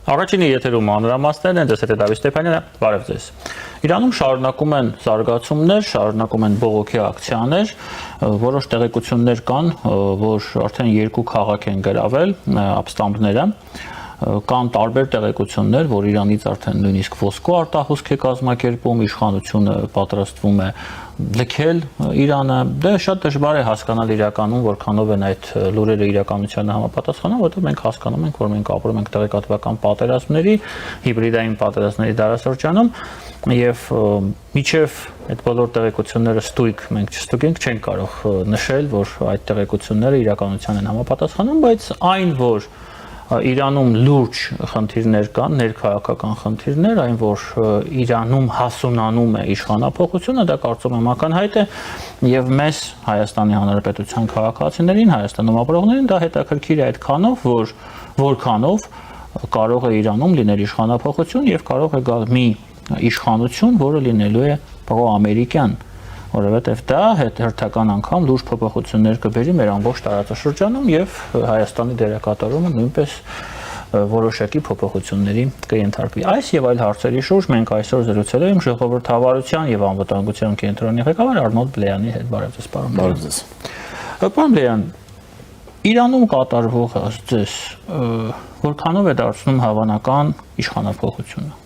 Առաջինի եթերում մանրամասներն են, ձեզ հետ է Դավիթ Ստեփանյանը, բարև ձեզ։ Իրանում շարունակում են զարգացումներ, շարունակում են բողոքի ակցիաներ, որոշ տեղեկություններ կան, որ արդեն 2 քաղաք են գրավել ապստամբները, կան տարբեր տեղեկություններ, որ Իրանից արդեն նույնիսկ ոսկու արտահոսք է կազմակերպում, իշխանությունը պատրաստվում է լքել Իրանը, դե շատ դժվար է հասկանալ իրականում, որքանով են այդ լուրերը իրականությանը համապատասխանում, որովհետև մենք հասկանում ենք, որ մենք ապրում ենք տեղեկատվական պատերազմների, հիբրիդային պատերազմների դարաշրջանում եւ միջև այդ բոլոր տեղեկությունները ստույգ մենք չստուգենք, չենք կարող նշել, որ այդ տեղեկությունները իրականության են համապատասխանում, բայց այն, որ Իրանում լուրջ խնդիրներ կան, ներքաղաքական խնդիրներ, այն որ Իրանում հասունանում է իշխանափոխությունը, դա կարծում եմ ակնհայտ է եւ մեզ Հայաստանի Հանրապետության քաղաքացիներին, Հայաստանում ապրողներին դա հետաքրքիր է այդքանով, որ որքանով կարող է Իրանում լինել իշխանափոխություն եւ կարող է գալ մի իշխանություն, որը լինելու է պրոամերիկյան, որովհետև դա հերթական անգամ լուրջ փոփոխություններ կբերի մեր ամբողջ տարածաշրջանում եւ Հայաստանի դերակատարումը նույնպես որոշակի փոփոխությունների կենթարկվի։ Այս եւ այլ հարցերի շուրջ մենք այսօր զրուցել ենք ժողովրդավարության եւ անվտանգության կենտրոնի ղեկավար Արնոլդ Բլեյանի հետ։ Բարև ձեզ, պարոն։ Բարև ձեզ։ Պարոն Բլեյան, Իրանում կատարվողը ձեզ որքանով է դարձնում հավանական իշխանափոխությունը։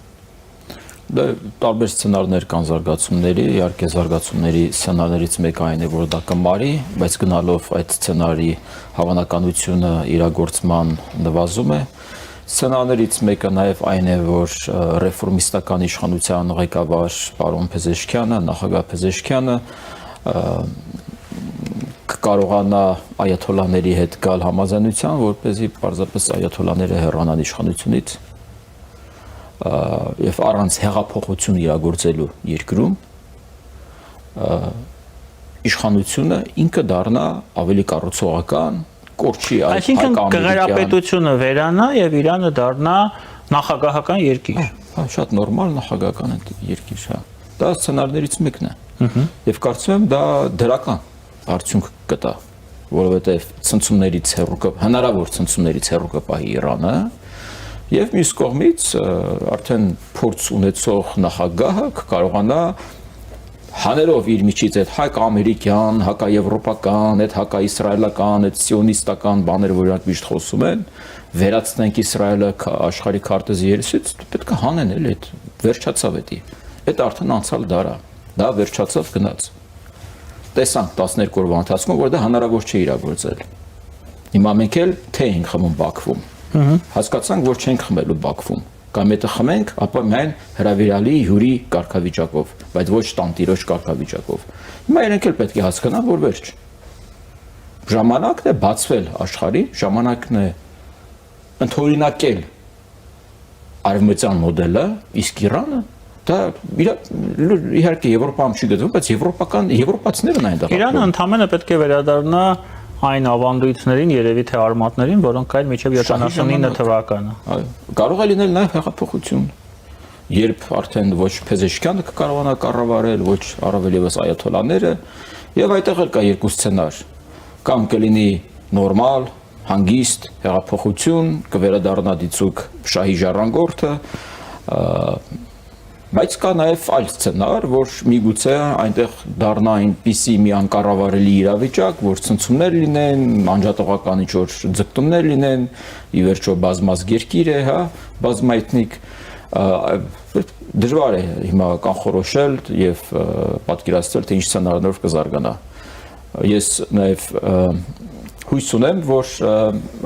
Դա տարբեր սցենարներ կան զարգացումների, իհարկե զարգացումների սցենարներից մեկը այն է, որ դա կմարի, բայց գնալով այդ սցենարի հավանականությունը իրագործման նվազում է։ Սցենարներից մեկը նաև այն է, որ ռեֆորմիստական իշխանության ղեկավար պարոն Փեզեշքյանը, նախագահ Փեզեշքյանը կարողանա այաթոլաների հետ գալ համաձայնության, որպեսզի պարզապես այաթոլաները հեռանան իշխանությունից եւ առանց հեղափոխություն իրագործելու երկրում իշխանությունը ինքը դառնա ավելի կառուցողական, կորչի այդ այսինքն կղերապետությունը վերանա եւ Իրանը դառնա նախագահական երկիր։ Շատ նորմալ նախագահական երկիր, հա։ Դա սցենարներից մեկն է։ Եվ կարծում եմ դա դրական արդյունք կտա, որովհետեւ ցնցումներից հնարավոր ցնցումներից հեռու կպահի Իրանը։ Եվ մյուս կողմից արդեն փորձ ունեցող նախագահը կարողանա հանելով իր միջից այդ հայ-ամերիկյան, հայ-եվրոպական, այդ հայ-իսրայելական, այդ սիոնիստական բաները, որ իրանք միշտ խոսում են, վերացնենք Իսրայելը աշխարհի քարտեզի երեսից, պետք է հանեն էլ այդ վերջացավ էդի։ Այդ արդեն անցալ դարա, դա վերջացավ գնաց։ Տեսանք 12 օրվա ընթացքում, որ դա հնարավոր չէ իրագործել։ Հիմա մենք էլ թե ենք խմում Բաքվում։ Հասկացանք, որ չենք խմելու Բաքվում, կամ եթե խմենք, ապա միայն հրավիրալի հյուրի կարգավիճակով, բայց ոչ տանտիրոջ կարգավիճակով։ Հիմա իրենք էլ պետք է հասկանան, որ վերջ։ Ժամանակն է բացվել աշխարհին, ժամանակն է ընդօրինակել արևմտյան մոդելը, իսկ Իրանը դա իհարկե Եվրոպայում չի գտնվում, բայց եվրոպացիներն այնտեղ։ Իրանը ընդհանրապես պետք է վերադառնա այն ավանդույթներին, երևի թե արմատներին, որոնք կային մինչև 79 թվականը։ Կարող է լինել նաև հեղափոխություն, երբ արդեն ոչ Փեզեշքյանը կկարողանա կառավարել, ոչ առավել եւս այաթոլաները, եւ այդտեղ էլ կա երկու սցենար։ Կամ կլինի նորմալ, հանգիստ հեղափոխություն, կվերադառնա դիցուկ շահի ժառանգորդը, բայց կա նաև այլ սցենար, որ միգուցե այնտեղ դառնա այնպիսի մի անկառավարելի իրավիճակ, որ ցնցումներ լինեն, անջատողական ինչ-որ ձգտումներ լինեն, ի վերջո բազմազգ երկիր է, հա, բազմաէթնիկ, դժվար է հիմա կանխորոշել եւ պատկերացնել, թե ինչ սցենարներով կզարգանա։ Ես նաև հույս ունեմ, որ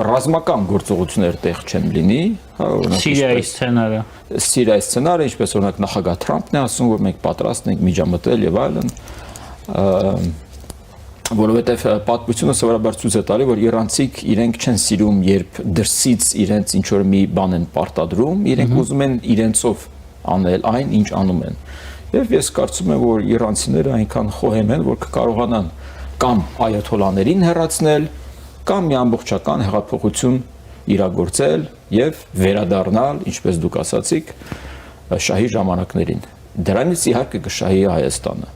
ռազմական գործողություններ տեղ չեն լինի, հա, Սիրիայի սցենարը։ Սիրիայի սցենարը, ինչպես օրինակ նախագահ Թրամփն է ասում, որ մենք պատրաստ ենք միջամտել եւ այլն, որովհետեւ պատմությունը սովորաբար ցույց է տալի, որ իրանցիք իրենք չեն սիրում, երբ դրսից իրենց ինչ որ մի բան են պարտադրում, իրենք ուզում են իրենցով անել այն, ինչ անում են։ Եվ ես կարծում եմ, որ իրանցիները այնքան խոհեմ են, որ կկարողանան կամ այաթոլաներին հեռացնել, կամ մի ամբողջական հեղափոխություն իրագործել եւ վերադառնալ, ինչպես դուք ասացիք, շահի ժամանակներին։ Դրանից իհարկե կշահի Հայաստանը։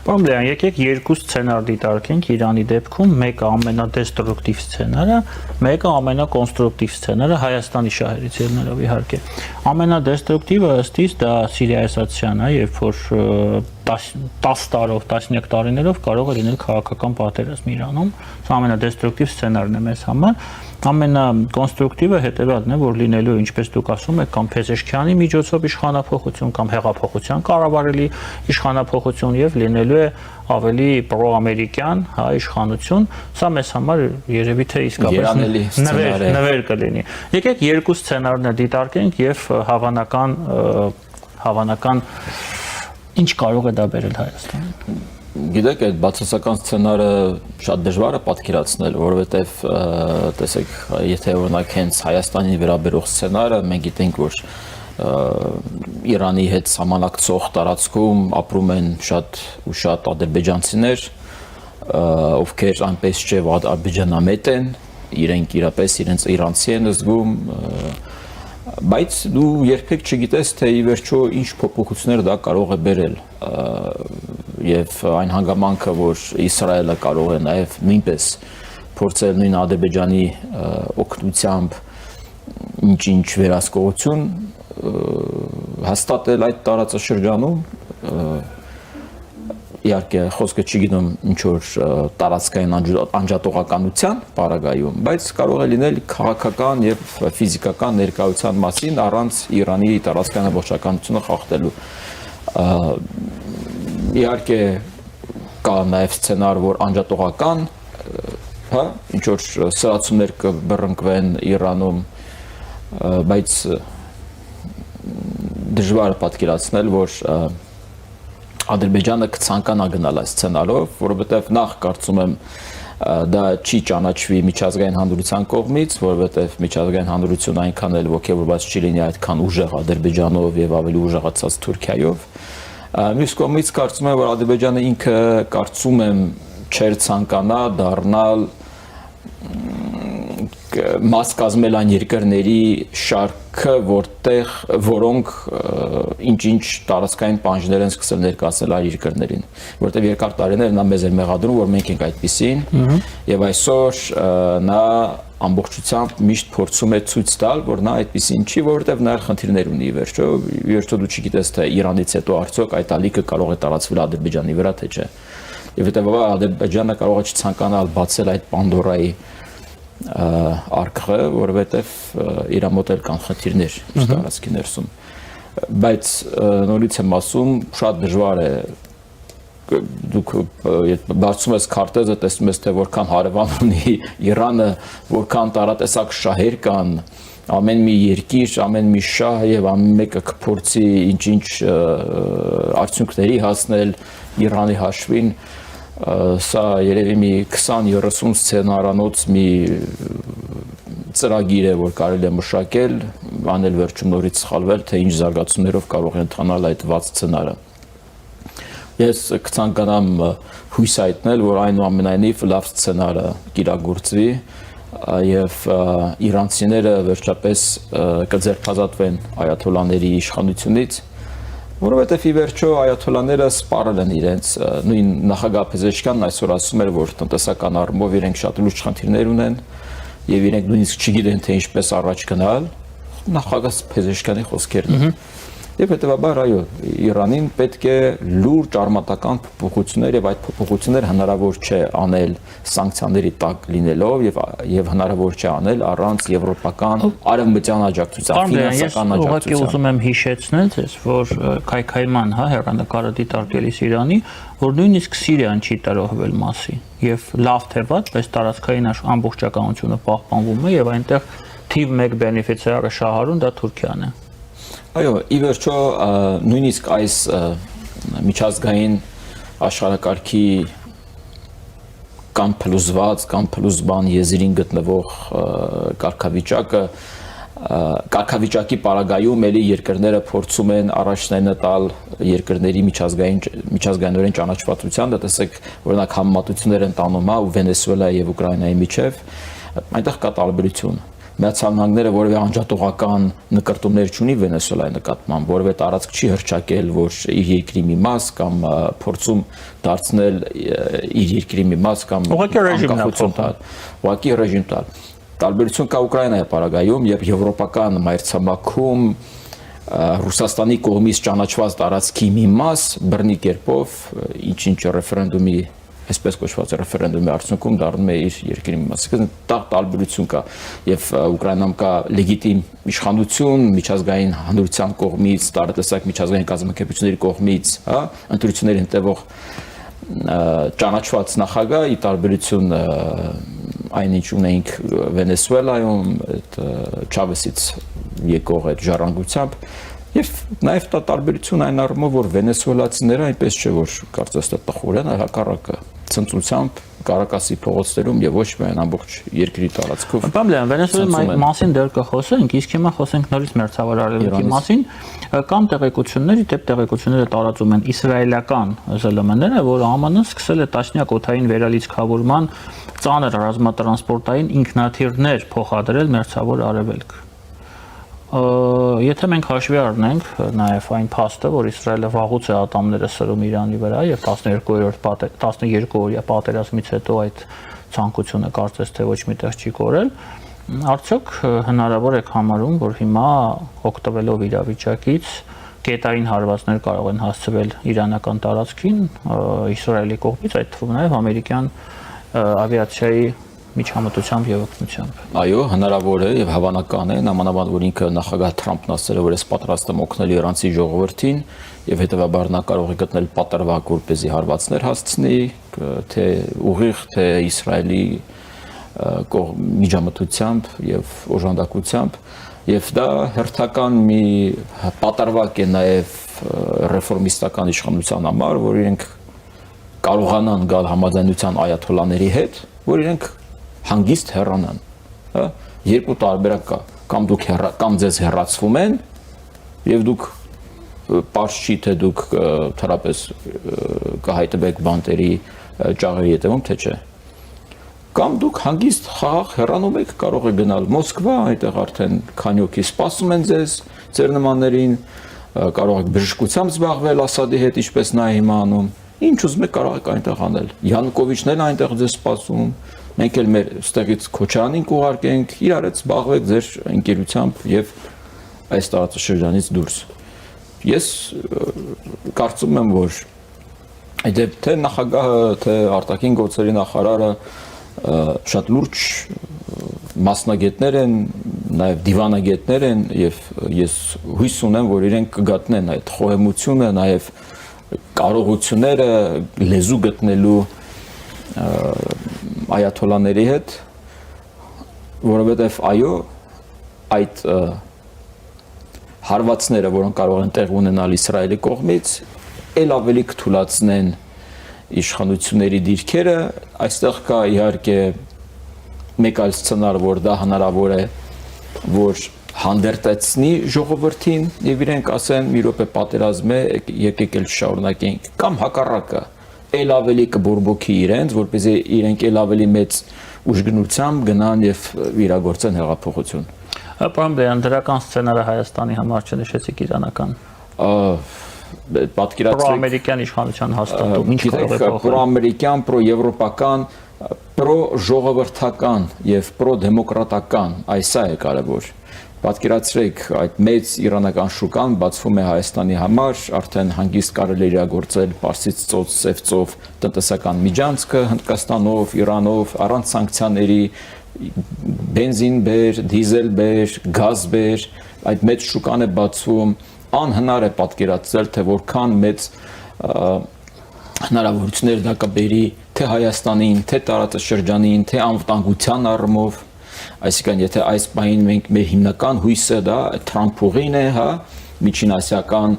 Պարոն Լեան, եկեք երկու սցենար դիտարկենք Իրանի դեպքում, մեկը ամենադեստրուկտիվ սցենարը, մեկը ամենակոնստրուկտիվ սցենարը Հայաստանի շահերից ելնելով իհարկե։ Ամենադեստրուկտիվը ըստ իս դա Սիրիայի ասացիան է, երբ որ 10 տարով, 13 տարիներով կարող է լինել քաղաքական պատերազմ Իրանում, սա ամենադեստրուկտիվ սցենարն է մեզ համար։ Ամենակոնստրուկտիվը հետևյալն է, որ լինելու, ինչպես դուք ասում եք, կամ Փեզեշքյանի միջոցով իշխանափոխություն, կամ հեղափոխության կառավարելի իշխանափոխություն եւ լինելու է ավելի պրոամերիկյան, հա, իշխանություն, սա մեզ համար երևի թե իսկապես նվեր կլինի։ Եկեք երկու սցենարներ դիտարկենք եւ հավանական ինչ կարող է դա բերել Հայաստանին։ Գիտեք, այդ բացասական սցենարը շատ դժվար է պատկերացնել, որովհետև տեսեք, եթե օրինակ հենց Հայաստանին վերաբերող սցենարը, մենք գիտենք, որ Իրանի հետ սահմանակցող տարածքում ապրում են շատ ու շատ ադրբեջանցիներ, ովքեր այնպես չէ, որ ադրբեջանամետ են, իրենք իրապես իրենց իրանցի են զգում, բայց դու երբեք չգիտես, թե ի վերջո ինչ փոփոխություններ դա կարող է բերել եւ այն հանգամանքը, որ Իսրայելը կարող է նաեւ նույնպես փորձել նույն Ադրբեջանի օգնությամբ ինչ վերահսկողություն հաստատել այդ տարածաշրջանում, իհարկե խոսքը չգիտեմ ինչ որ տարածքային անջատողականության պարագայում, բայց կարող է լինել քաղաքական եւ ֆիզիկական ներկայության մասին առանց Իրանի տարածքային ամբողջականությունը խախտելու։ Իհարկե կա նաեւ սցենար, որ անջատողական, հա, ինչ որ սրացումներ կբռնկվեն Իրանում, բայց դժվար է պատկերացնել, որ Ադրբեջանը կցանկանա գնալ այս սցենարով, որովհետև նախ կարծում եմ դա չի ճանաչվի միջազգային հանրության կողմից, որովհետև միջազգային հանրությունը այնքան էլ ոգևորված չի լինի այդքան ուժեղ Ադրբեջանով եւ ավելի ուժեղացած Թուրքիայով։ Մյուս կողմից կարծում եմ, որ Ադրբեջանը ինքը կարծում եմ չէր ցանկանա դառնալ մաս կազմել այն երկրների շարքը, որոնք ինչ-ինչ տարածքային պահանջներ են սկսել ներկայացնել այլ երկրներին, որտեղ երկար տարիներ նա մեզ էր մեղադրում, որ մենք ենք այդպիսին, եւ այսօր նա ամբողջությամբ միշտ փորձում է ցույց տալ, որ նա այդպիսին չի, որովհետեւ նա խնդիրներ ունի վերջո դու չգիտես թե Իրանից հետո արդյոք այդ ալիքը կարող է տարածվել Ադրբեջանի վրա թե չէ։ Եվ հետեւաբար Ադրբեջանը կարող է չցանկանալ բացել այդ Պանդորայի արքղը, որովհետև իր մոտ էլ կան խնդիրներ տարածքի ներսում, բայց նորից եմ ասում, շատ դժվար է, դուք բացում ես քարտեզը, տեսնում ես, թե որքան հարևան ունի Իրանը, որքան տարատեսակ շահեր կան, ամեն մի երկիր, ամեն մի շահ եւ ամեն մեկը կփորձի ինչ-ինչ արդյունքների հասնել Իրանի հաշվին, սա երևի մի 20-30 սցենարանոց մի ծրագիր է, որ կարելի է մշակել, անել վերջում նորից սխալվել, թե ինչ զարգացումներով կարող է ընթանալ այդ վատ սցենարը։ Ես կցանկանամ հույս հայտնել, որ այնուամենայնիվ լավ սցենարը կիրագործվի եւ իրանցիները վերջապես կձերբազատվեն այաթոլաների իշխանությունից, որովհետև ի վերջո այաթոլաները սպառել են իրենց, նույն նախագահ Փեզեշքյանն այսօր ասում էր, որ տնտեսական առումով իրենք շատ լուրջ խնդիրներ ունեն եւ իրենք նույնիսկ չգիտեն թե ինչպես առաջ գնալ, նախագահ Փեզեշքյանի խոսքերն են։ Եվ հետեւաբար այո, Իրանին պետք է լուրջ արմատական փոփոխություններ եւ այդ փոփոխությունները հնարավոր չէ անել սանկցիաների տակ լինելով եւ հնարավոր չէ անել առանց եվրոպական արևմտյան աջակցության, ֆինանսական աջակցության։ Ես ուղղակի ուզում եմ հիշեցնել ձեզ, որ քայքայման, հա, հեռանկարը դիտարկելիս Իրանի, որ նույնիսկ Սիրիան չի տրոհվել մասի եւ լավ թե վատ, բայց տարածքային ամբողջականությունը պահպանվում է եւ այնտեղ թիվ 1 բենեֆիցիարը շահառուն դա Թուրքիան է։ Այո, ի վերջո նույնիսկ այս միջազգային աշխարհակարգի կամ փլուզված կամ փլուզբան եզրին գտնվող կարգավիճակի պարագայում էլի երկրները փորձում են առաջնայինը տալ երկրների միջազգայինորեն ճանաչվածությանը, տեսեք, օրինակ համեմատություններ են տանում, հա, Վենեսուելայի եւ Ուկրաինայի միջև, այնտեղ կա տարբերություն։ Միացյալ Նահանգները որևէ անջատողական նկարտումներ չունի Վենեսուելայի նկատմամբ, որևէ տարածք չի հրճակել, որ իր երկրի մի մաս կամ փորձում դարձնել իր երկրի մի մաս կամ անկախություն տալ, ուղղակի ռեժիմ տալ։ Տարբերություն կա Ուկրաինայի պարագայում, երբ եվրոպական մայրցամաքում Ռուսաստանի կողմից ճանաչված տարածքի մի մաս բռնի կերպով ինչ-ինչ ռեֆերենդումի այսպես կոչված ռեֆերենդումի արդյունքում դառնում է իր երկրի մի մաս։ Այսինքն դա տարբերություն կա եւ Ուկրաինայում կա լեգիտիմ իշխանություն միջազգային հանրության կողմից, տարատեսակ միջազգային կազմակերպությունների կողմից, հա, ընտրությունների հետևող ճանաչված նախագահ՝ ի տարբերություն այն ինչ ունենք Վենեսուելայում, այդ Չավեսից եկող այդ ժառանգությամբ եւ նաեւ դա տարբերություն այն առումով, որ վենեսուելացիները այնպես չէ, որ կարծես թե տխուր են, այլ հակառակը ցնծությամբ Կարակասի փողոցներում եւ ոչ միայն ամբողջ երկրի տարածքով։ Պարոն, Վենեսուելայի մասին դեռ կխոսենք, իսկ հիմա խոսենք նորից մերձավոր արևելքի մասին։ Կան տեղեկություններ, իդեպ տեղեկությունները տարածում են իսրայելական ԶԼՄ-ները, որ ԱՄՆ-ն սկսել է տասնյակ օդային վերալիցքավորման ծանր ռազմատրանսպորտային ինքնաթիռներ փոխադրել մերձավոր արևելք։ Եթե մենք հաշվի առնենք նաև այն փաստը, որ Իսրայելը վաղուց է ատամները սրում Իրանի վրա եւ 12-օրյա պատերազմից հետո այդ ցանկությունը կարծես թե ոչ միտեղ չի կորել, արդյոք հնարավոր է համարում, որ հիմա օգտվելով իրավիճակից կետային հարվածներ կարող են հասցվել իրանական տարածքին Իսրայելի կողմից, այդ թվում նաև ամերիկյան ավիացիայի միջամտությամբ եւ օգնությամբ։ Այո, հնարավոր է եւ հավանական է, նամանավանդ որ ինքը նախագահ Թրամփն ասել է, որ ես պատրաստ եմ օգնել իրանցի ժողովրդին եւ հետեւաբար նա կարող է գտնել պատրվակ, որպեսզի հարվածներ հասցնի, թե ուղիղ, թե Իսրայելի միջամտությամբ եւ օժանդակությամբ, եւ դա հերթական մի պատրվակ է նաեւ ռեֆորմիստական իշխանության համար, որ իրենք կարողանան գալ համաձայնության այաթոլաների հետ, որ իրենք հանգիստ հեռանան, հա, երկու տարբերակ կա, կամ դուք կամ ձեզ հեռացվում են եւ դուք պարզ չի թե դուք թերապես կհայտվեք բանտերի ճաղերի հետևում, թե չէ, կամ դուք հանգիստ խաղաղ հեռանում եք, կարող եք գնալ Մոսկվա, այնտեղ արդեն քանյոկի սպասում են ձեզ, ձեր նմաններին, կարող եք բժշկությամբ զբաղվել Ասադի հետ, ինչպես նա հիմա անում, ինչ ուզում եք կարող եք այնտեղ անել, Յանուկովիչն էլ այնտեղ ձեզ սպասում, մենք էլ մեր ստեղից Քոչարյանին կուղարկենք, իրար հետ զբաղվեք ձեր ընկերությամբ եւ այս տարածաշրջանից դուրս։ Ես կարծում եմ, որ այդ թե նախագահը, թե արտաքին գործերի նախարարը շատ լուրջ մասնագետներ են, նաեւ դիվանագետներ են եւ ես հույս ունեմ, որ իրենք կգտնեն այդ խոհեմությունը, նաեւ կարողությունները լեզու գտնելու այաթոլաների հետ, որովհետև այո, այդ հարվածները, որոնք կարող են տեղ ունենալ Իսրայելի կողմից, ել ավելի կթուլացնեն իշխանությունների դիրքերը, այստեղ կա իհարկե մեկ այլ սցենար, որ դա հնարավոր է, որ հանդերտեցնի ժողովրդին եւ իրենք ասեն՝ մի րոպե պատերազմ է, եկեք էլ շարունակենք, կամ հակառակը ել ավելի կբորբոքի իրենց, որպեսզի իրենք ել ավելի մեծ ուժգնությամբ գնան եւ իրագործեն հեղափոխություն։ Պարոն, դրական սցենարը Հայաստանի համար չնշեցիք իրանական։ Պատկերացրեք պրոամերիկյան իշխանության հաստատում, ինչ կարող է փոխել։ Պրոամերիկյան, պրոեվրոպական, պրոժողովրդական եւ պրոդեմոկրատական, այս է կարևոր։ Պատկերացրեք, այդ մեծ իրանական շուկան բացվում է Հայաստանի համար, արդեն հանգիստ կարելի է իրագործել Պարսից ծոց, Սև ծով տնտեսական միջանցքը Հնդկաստանով, Իրանով, առանց սանկցիաների, բենզին բեր, դիզել բեր, գազ բեր, այդ մեծ շուկան է բացվում, անհնար է պատկերացնել, թե որքան մեծ հնարավորություններ դա կբերի թե Հայաստանին, թե տարածաշրջանին, թե անվտանգության առումով։ Այսինքն, եթե այս բանին մենք մեր հիմնական հույսը դա Թրամփուղին է, հա, միջինասիական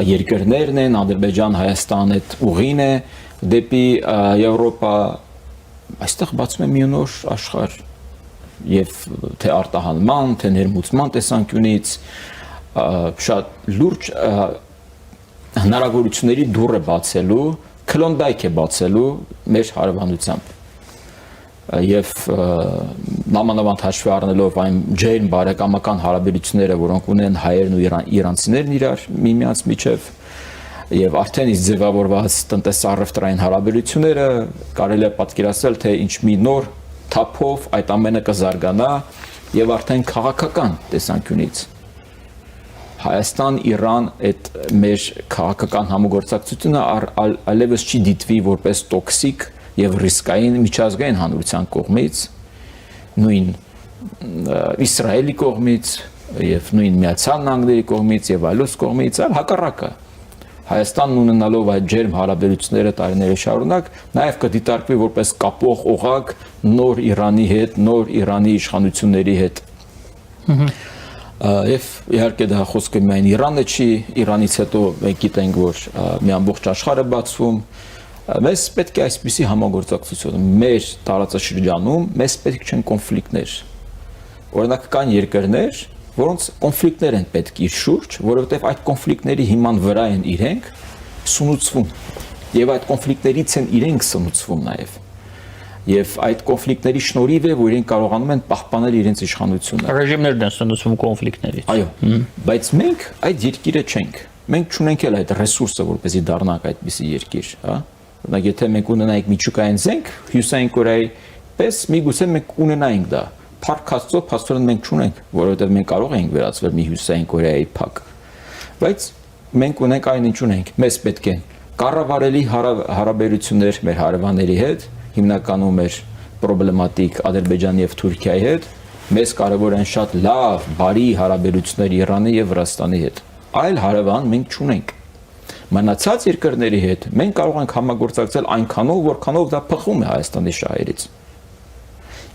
երկրներն են, Ադրբեջան, Հայաստան այդ ուղին է դեպի Եվրոպա, այստեղ բացում է մի նոր աշխարհ եւ թե արտահանման, թե ներմուծման տեսանկյունից շատ լուրջ հնարավորությունների դուռ է բացելու, քլոնդայք է բացելու մեր հարևանությամբ։ եւ նամանավանդ հաշվի առնելով այն ջերմ բարեկամական հարաբերությունները, որոնք ունեն հայերն ու իրանցիներն իրար միմյանց միջև եւ արդեն իսկ ձևավորված տնտեսառևտրային հարաբերությունները կարելի է պատկերացնել, թե ինչ մի նոր թափով այդ ամենը կզարգանա եւ արդեն քաղաքական տեսանկյունից Հայաստան-Իրան այդ մեր քաղաքական համագործակցությունը այլևս չի դիտվի որպես տոքսիկ եւ ռիսկային միջազգային հանրության կողմից, նույն Իսրայելի կողմից եւ նույն Միացյալ Նահանգների կողմից եւ այլոց կողմից, այլ հակառակը։ Հայաստանն ունենալով այդ ջերմ հարաբերությունները տարիների շարունակ նաեւ կդիտարկվի որպես կապող օղակ նոր Իրանի հետ, նոր Իրանի իշխանությունների հետ։ Եվ իհարկե դա խոսքը միայն Իրանը չի, Իրանից հետո մենք գիտենք, որ մի ամբողջ աշխարհը բացվում, մեզ պետք է այսպիսի համագործակցություն, մեր տարածաշրջանում մեզ պետք չեն կոնֆլիկտներ, օրինակ կան երկրներ, որոնց կոնֆլիկտներ են պետք իր շուրջ, որովհետև այդ կոնֆլիկտների հիման վրա են իրենք սնուցվում, եւ այդ կոնֆլիկտներից են իրենք սնուցվում նաեւ։ Եվ այդ կոնֆլիկտների շնորհիվ է, որ իրենք կարողանում են պահպանել իրենց իշխանությունը։ Ռեժիմներն են սնուցվում կոնֆլիկտներից։ Այո, բայց մենք այդ երկիրը չենք։ Մենք չունենք էլ այդ ռեսուրսը, որպեսզի դառնանք այդպիսի երկիր, հա։ Օրինակ, եթե մենք ունենայինք միջուկային զենք, Հյուսային Կորեայի պես միգուցե մենք ունենայինք դա։ Փառք Աստծո, փաստորեն մենք չունենք, որովհետև մենք կարող ենք վերածվել մի Հյուսային Կորեայի փակ։ Բայց մենք ունենք այն ինչ ունենք։ Մեզ պետք է կառավարելի հարաբերություններ մեր հարևանների հետ, հիմնականում մեր պրոբլեմատիկ Ադրբեջանի եւ Թուրքիայի հետ, մեզ կարևոր են շատ լավ, բարի հարաբերություններ Իրանի եւ Վրաստանի հետ։ Այլ հարևան մենք չունենք։ Մնացած երկրների հետ մենք կարող ենք համագործակցել այնքանով, որքանով դա փխում է Հայաստանի շահերից։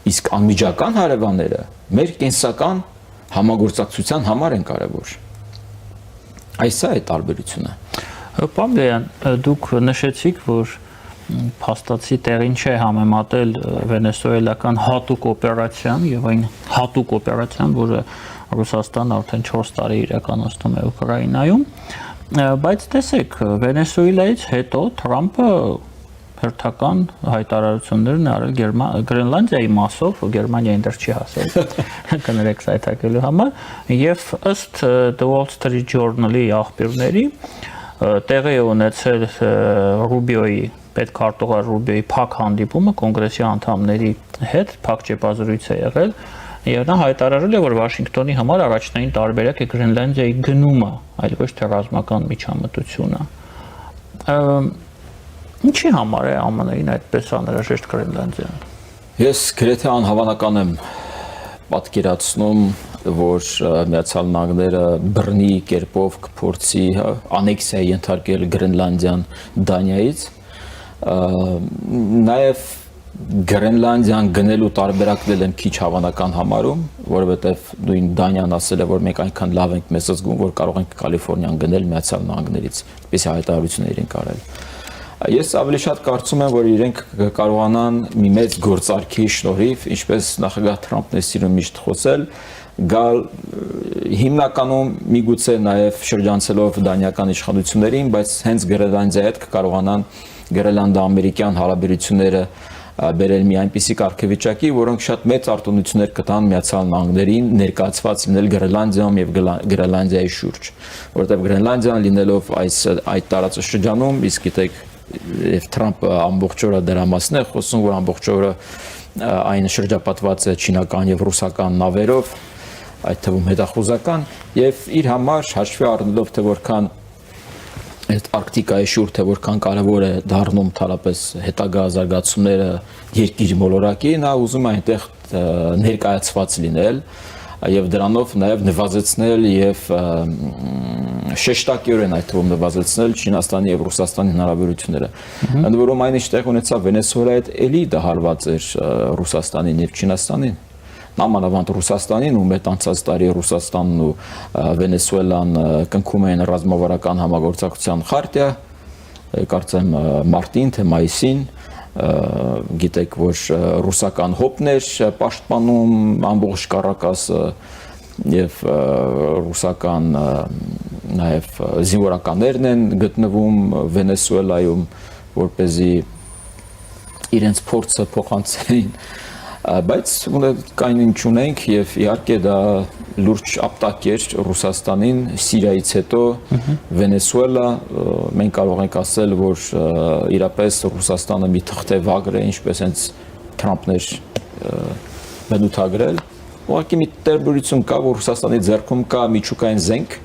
Իսկ անմիջական հարևանները մեր կենսական համագործակցության համար են կարևոր։ Այս է տարբերությունը։ Պարոն, դուք նշեցիք, որ փաստացի տեղին չէ համեմատել վենեսուելական հատուկ օպերացիան եւ այն հատուկ օպերացիան, որը Ռուսաստանը արդեն 4 տարի իրականացնում է Ուկրաինայում, բայց տեսեք, Վենեսուելայից հետո Թրամփը հերթական հայտարարություններ արել Գրենլանդիայի մասով, Գերմանիային դեռ չի հասել, կներեք սայթակելու համար, եւ ըստ The Wall Street Journal-ի աղբյուրների տեղի է ունեցել Ռուբիոյի պետքարտուղար Ռուբիոյի փակ հանդիպումը կոնգրեսի անդամների հետ, փակ ճեպազրույց է եղել, եւ նա հայտարարել է, որ Վաշինգտոնի համար առաջնային տարբերակ է Գրենլանդիայի գնումը, այլ ոչ թե ռազմական միջամտությունը։ Ինչի համար է ԱՄՆ-ին այդպես անհրաժեշտ Գրենլանդիան։ Ես գրեթե անհավանական եմ պատկերացնում, որ Միացյալ Նահանգները բռնի կերպով կփորձի անեքսիա ենթարկել Գրենլանդիան Դանիայից, նաև Գրենլանդիան գնելու տարբերակվել եմ քիչ հավանական համարում, որովհետև նույն Դանիան ասել է, որ մենք այնքան լավ ենք մեզ զգում, որ կարող ենք Կալիֆոռնիան գնել Միացյալ Նահանգներից, այսպիսի հայտարարություններ են արել։ Ես ավելի շատ կարծում եմ, որ իրենք կարողանան մի մեծ գործարքի շնորհիվ, ինչպես նախագահ Թրամփն է սիրում միշտ խոսել, գալ հիմնականում միգուցե նաև շրջանցելով դանիական իշխանություններին, բայց հենց Գրենլանդիայի հետ կկարողանան գրենլանդա-ամերիկյան հարաբերությունները բերել մի այնպիսի կարգավիճակի, որոնք շատ մեծ արտոնություններ կտան Միացյալ Նահանգներին ներկայացված լինել Գրենլանդիայում եւ Գրենլանդիայի շուրջ, որովհետեւ Գրենլանդիան լինելով այդ տարածաշրջանում, իսկ գիտեք, եւ Թրամփը ամբողջ օրը դրա մասն է խոսում, որ ամբողջ օրը այն շրջապատված է չինական եւ ռուսական նավերով, այդ թվում հետախուզական, եւ իր համար հաշվի առնելով թե որքան այդ Արկտիկայի շուրջ թե որքան կարևոր է դառնում թարապես հետագա զարգացումները երկիր մոլորակի, նա ուզում է այնտեղ ներկայացված լինել եւ դրանով նաեւ նվազեցնել եւ շեշտակիորեն այդ թվում նվազեցնել Չինաստանի եւ Ռուսաստանի հնարավորությունները։ Ընդ որում այն ինչ տեղ ունեցավ Վենեսուելայի հետ էլի դա հարված էր Ռուսաստանին եւ Չինաստանին։ Նամանավանդ Ռուսաստանին, ում հետ անցած տարի Ռուսաստանն ու Վենեսուելան կնքում էին ռազմավարական համագործակցության խարտիա, կարծեմ մարտին թե մայիսին, գիտեք, որ ռուսական հոպներ պաշտպանում ամբողջ Կարակասը եւ ռուսական նաեւ զինվորականներն են գտնվում Վենեսուելայում, որպեսզի իրենց փորձը փոխանցեին բայց կային ինչ ունենք եւ իհարկե դա լուրջ ապտակ էր Ռուսաստանին Սիրիայից հետո Վենեսուելա մենք կարող ենք ասել որ իրապես Ռուսաստանը մի թղթեվագր է ինչպես հենց Թրամփն էր բնութագրել ուղղակի մի տերբերություն կա որ Ռուսաստանի ձեռքում կա միջուկային զենք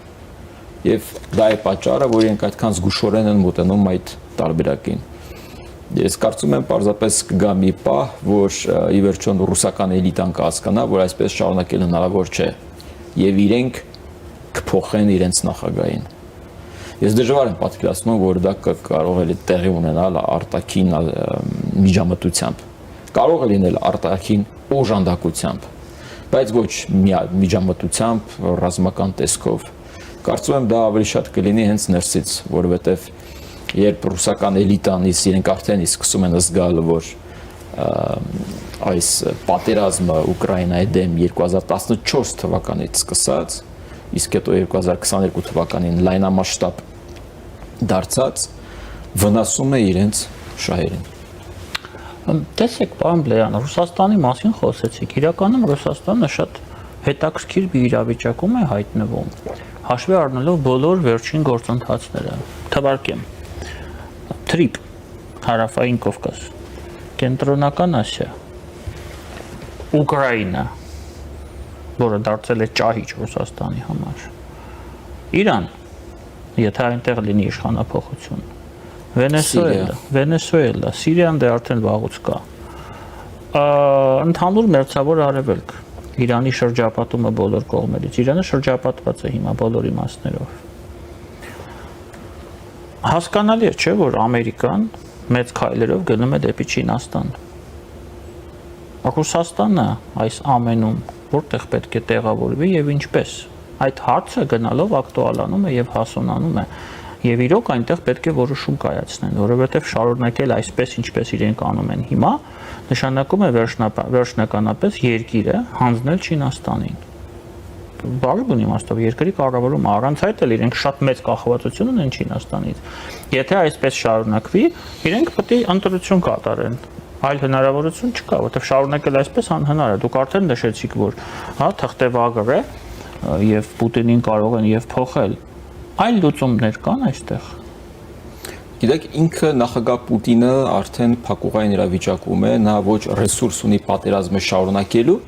եւ դա է պատճառը որ իրենք այդքան զգուշորեն են մոտենում այդ տարբերակին Ես կարծում եմ պարզապես կգա մի պահ, որ ի վերջո ռուսական էլիտան կհասկանա, որ այսպես շարունակել հնարավոր չէ եւ իրենք կփոխեն իրենց նախագահին։ Ես դժվար եմ պատկերացնում, որ դա կարող է տեղի ունենալ արտաքին միջամտությամբ։ Կարող է լինել արտաքին օժանդակությամբ, բայց ոչ միջամտությամբ, ռազմական տեսքով։ Կարծում եմ դա ավելի շատ կլինի հենց ներսից, որովհետեւ երբ ռուսական էլիտան իրենք արդեն սկսում են զգալ, որ այս պատերազմը Ուկրաինայի դեմ 2014 թվականից սկսած, իսկ հետո 2022 թվականին լայնամասշտաբ դարձած, վնասում է իրենց շահերին։ Տեսեք, պարոն Բլեյան, Ռուսաստանի մասին խոսեցիք, իրականում Ռուսաստանը շատ հետաքրքիր մի իրավիճակում է հայտնվում, հաշվի առնելով բոլոր վերջին գործընթացները, թվարկեմ Թրիպ, Հարավային Կովկաս, Կենտրոնական Ասիա, Ուկրաինա, որը դարձել է ճահիճ Ռուսաստանի համար, Իրան, եթե այնտեղ լինի իշխանափոխություն, Վենեսուելա, Սիրիան դե արդեն վաղուց կա, ընդհանուր մերձավոր արևելք, Իրանի շրջապատումը բոլոր կողմերից, Իրանը շրջապատված է հիմա բոլոր իմաստներով Հասկանալի է, չէ, որ Ամերիկան մեծ քայլերով գնում է դեպի Չինաստան։ Ռուսաստանը այս ամենում որտեղ պետք է տեղավորվի եւ ինչպես։ Այդ հարցը գնալով ակտուալանում է եւ հասունանում է։ Եվ իրոք այնտեղ պետք է որոշում կայացնեն, որովհետեւ շարունակել այսպես ինչպես իրենք անում են հիմա, նշանակում է վերջնականապես երկիրը հանձնել Չինաստանին։ Բարիբուն իմաստով երկրի կառավարումը առանց այդ էլ իրենք շատ մեծ կախվածություն ունեն Չինաստանից։ Եթե այսպես շարունակվի, իրենք պետք է ընտրություն կատարեն։ Այլ հնարավորություն չկա, որովհետև շարունակել այսպես անհնար է։ Դուք արդեն նշեցիք, որ հա թղթեվագր է եւ Պուտինին կարող են եւ փոխել։ Այլ լուծումներ կան այստեղ։ Գիտեք, ինքը նախագահ Պուտինը արդեն փակուղային իրավիճակում է, նա ոչ ռեսուրս ունի պատերազմը շարունակելու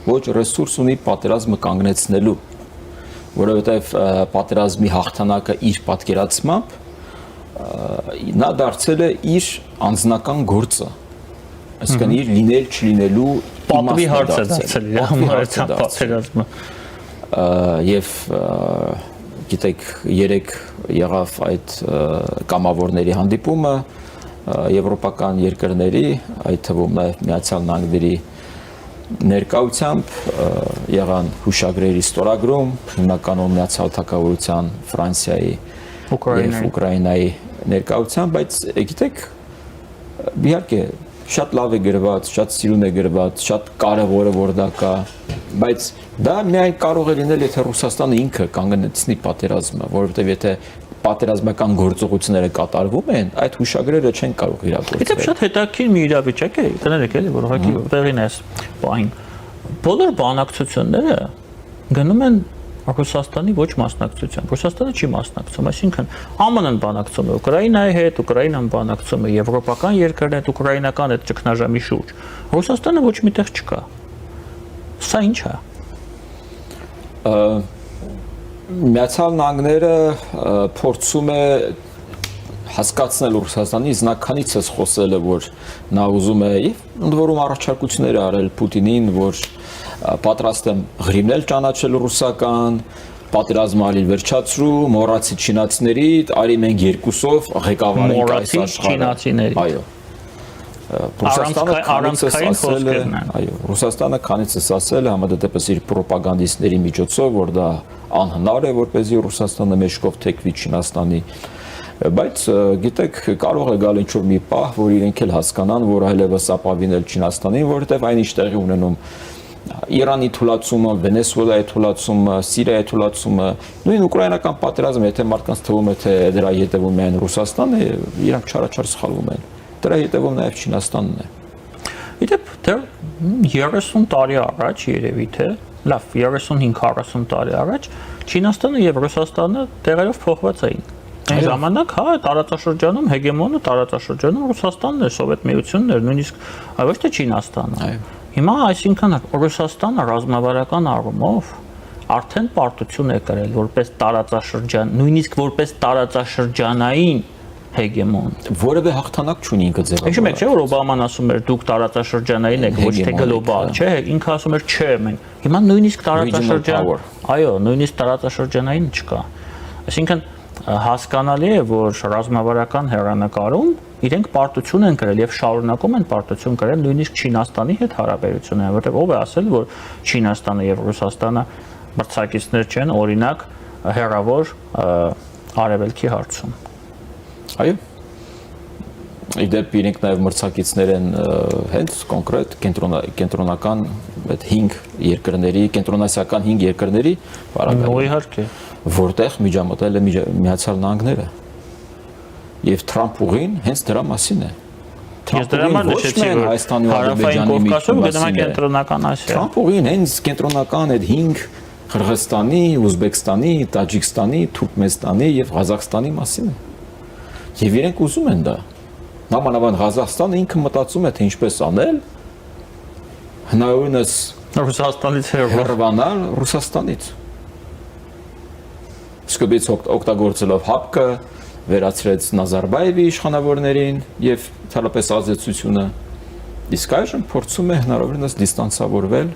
ոչ ռեսուրս ունի պատերազմը կանգնեցնելու, որովհետև պատերազմի հաղթանակը իր պատկերացմամբ նա դարձել է իր անձնական գործը, այսինքն իր լինել չլինելու պատվի հարց է դարձել իր համար պատերազմը եւ գիտեք երեք եղավ այդ կամավորների հանդիպումը եվրոպական երկրների, այդ թվում նաեւ Միացյալ Նահանգների ներկայությամբ եղան հուշագրերի ստորագրում, հիմնականում Միացյալ Թագավորության Ֆրանսիայի եւ Ուկրաինայի ներկայությամբ, բայց գիտեք, իհարկե շատ լավ է գրված, շատ սիրուն է գրված, շատ կարևոր է որ դա կա, բայց դա միայն կարող է լինել, եթե Ռուսաստանը ինքը կանգնեցնի պատերազմը, որովհետեւ եթե պատերազմական գործողությունները կատարվում են, այդ հուշագրերը չեն կարող իրագործվել։ Իսկ շատ հետաքրքիր մի իրավիճակ է, կներեք էլի, որ ուղղակի տեղին է բային։ Բոլոր բանակցությունները գնում են Ռուսաստանի ոչ մասնակցությամբ։ Ռուսաստանը չի մասնակցում, այսինքն ԱՄՆ-ն բանակցում է Ուկրաինայի հետ, Ուկրաինան բանակցում է եվրոպական երկրների հետ, ուկրաինական այդ ճգնաժամի շուրջ։ Ռուսաստանը ոչ միտեղ չկա։ Սա ինչ է։ Միացյալ Նահանգները փորձում է հասկացնել Ռուսաստանից, նա քանիցս խոսել է, որ նա ուզում է եւ ընդ որում առաջարկություններ արել Պուտինին, որ պատրաստ եմ ղրիմնել ճանաչել ռուսական, պատերազմը ալի վերջացրու, մոռացի չինացիների, արի մենք երկուսով ղեկավարենք այս աշխարհը։ Այո։ Ռուսաստանը քանիցս ասել է համեմատապես իր ռոպագանդիստների միջոցով, որ դա անհնար է, որպեսզի Ռուսաստանը մեջքով թեքվի Չինաստանի, բայց գիտեք, կարող է գալ ինչ-որ մի պահ, որ իրենք էլ հասկանան, որ այլևս ապավինել Չինաստանին, որովհետև այնինչ տեղի ունենում Իրանի թուլացումը, Վենեսուելայի թուլացումը, Սիրիայի թուլացումը, նույն ուկրաինական պատերազմը, եթե մարդկանց թվում է, թե դրա հետևում միայն Ռուսաստանն է, իրանք չարաչար սխալվում են։ Դրա հետևում նաև Չինաստանն է։ Իդեպ Դեռ 30 տարի առաջ երևի թե լավ 35-40 տարի առաջ Չինաստանը եւ Ռուսաստանը տեղերով փոխված էին։ Այն ժամանակ հա տարածաշրջանում հեգեմոնը տարածաշրջանում Ռուսաստանն էր, Սովետ միությունն էր, նույնիսկ ոչ թե Չինաստանը։ Հիմա այսինքն Ռուսաստանը ռազմավարական առումով արդեն պարտություն է կրել որպես տարածաշրջան, նույնիսկ որպես տարածաշրջանային հեգեմոն։ Որևէ հաղթանակ չունի ինքը ձևավորել։ Հիշում եք, չէ՞ որ Օբաման ասում էր դուք տարածաշրջանային եք, ոչ թե գլոբալ, չէ՞, ինքը ասում էր չէ, մենք հիմա նույնիսկ տարածաշրջան, այո, նույնիսկ տարածաշրջանային չկա։ Այսինքն հասկանալի է, որ ռազմավարական հեռանկարում իրենք պարտություն են կրել եւ շարունակում են պարտություն կրել նույնիսկ Չինաստանի հետ հարաբերությունները, որտեղ ով է ասել, որ Չինաստանը եւ Ռուսաստանը մրցակիցներ չեն, օրինակ հեռավոր արևելքի հարցում։ Այո։ Իդեպ իրենք նաև մրցակիցներ են հենց կոնկրետ կենտրոնական այդ 5 երկրների, կենտրոնասիական 5 երկրների բարակայում։ Իհարկե, որտեղ միջամտել է Միացյալ Նահանգները։ Եւ Թրամփ-ուղին հենց դրա մասին է։ Ես դրա համար նշեցի, որ Հայաստանի ու Ադրբեջանի միջոցով կենտրոնական Ասիա։ Թրամփ-ուղին հենց կենտրոնական այդ 5 Қырғызստանի, Ուզբեկստանի, Տաջիկստանի, Թուրքմենստանի եւ Ղազախստանի մասին է։ Եվ իրենք ուզում են դա։ Նամանավան Ղազախստանը ինքը մտածում է թե ինչպես անել հնարավորինս Ռուսաստանից հեռանալ Ռուսաստանից։ Սկզբից օգտագործելով ՀԱՊԿ-ը վերացրեց Նազարբաևի իշխանավորներին եւ թերապես ազդեցությունը իսկ այժմ փորձում է հնարավորինս դիստանսավորվել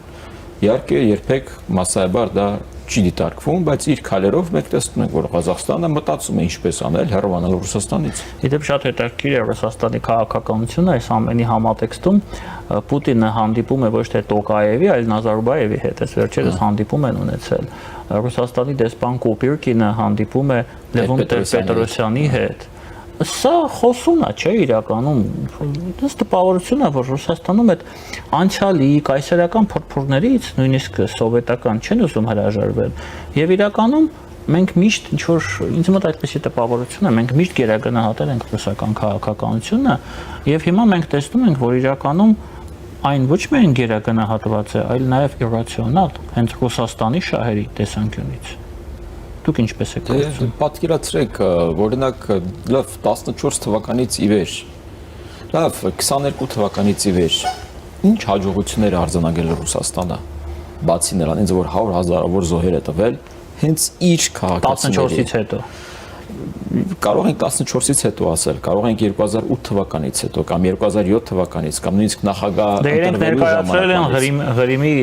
իհարկե երբեք մասսայաբար դա չի դիտարկվում, բայց իր քայլերով մենք տեսնում ենք, որ Ղազախստանը մտածում է ինչպես անել հեռանալ Ռուսաստանից։ Իդեպ շատ հետաքրքիր է Ռուսաստանի քաղաքականությունը այս ամենի համատեքստում Պուտինը հանդիպում է ոչ թե Տոկաևի, այլ Նազարբաևի հետ, այս վերջերս հանդիպում են ունեցել։ Ռուսաստանի դեսպան Կոպիրկինը հանդիպում է Լևոն Տեր-Պետրոսյանի հետ։ Սա խոսուն է, չէ՞ իրականում։ Դες տպավորություն է, որ Ռուսաստանում այդ անցյալի կայսերական փորփուրներից, նույնիսկ սովետական չեն ուզում հրաժարվել։ Եվ իրականում մենք միշտ ինչ որ ինձ մոտ այդպեսի տպավորություն է, մենք միշտ գերագնահատել ենք ռուսական քաղաքականությունը, եւ հիմա մենք տեսնում ենք, որ իրականում այն ոչ միայն գերագնահատված է, այլ նաեւ իրացիոնալ, հենց Ռուսաստանի շահերի տեսանկյունից։ Դուք ինչպես եք կարծում։ Պատկերացրեք, օրինակ, լավ 14 թվականից ի վեր, լավ 22 թվականից ի վեր, ինչ հաջողություններ արձանագրել Ռուսաստանը, բացի նրանից, որ 100,000-ավոր զոհեր է տվել, հենց իր քաղաքացիների 14-ից հետո։ Կարող ենք 14-ից հետո ասել, կարող ենք 2008 թվականից հետո կամ 2007 թվականից կամ նույնիսկ նախագահ ընտրվելու ժամանակ Ղրիմի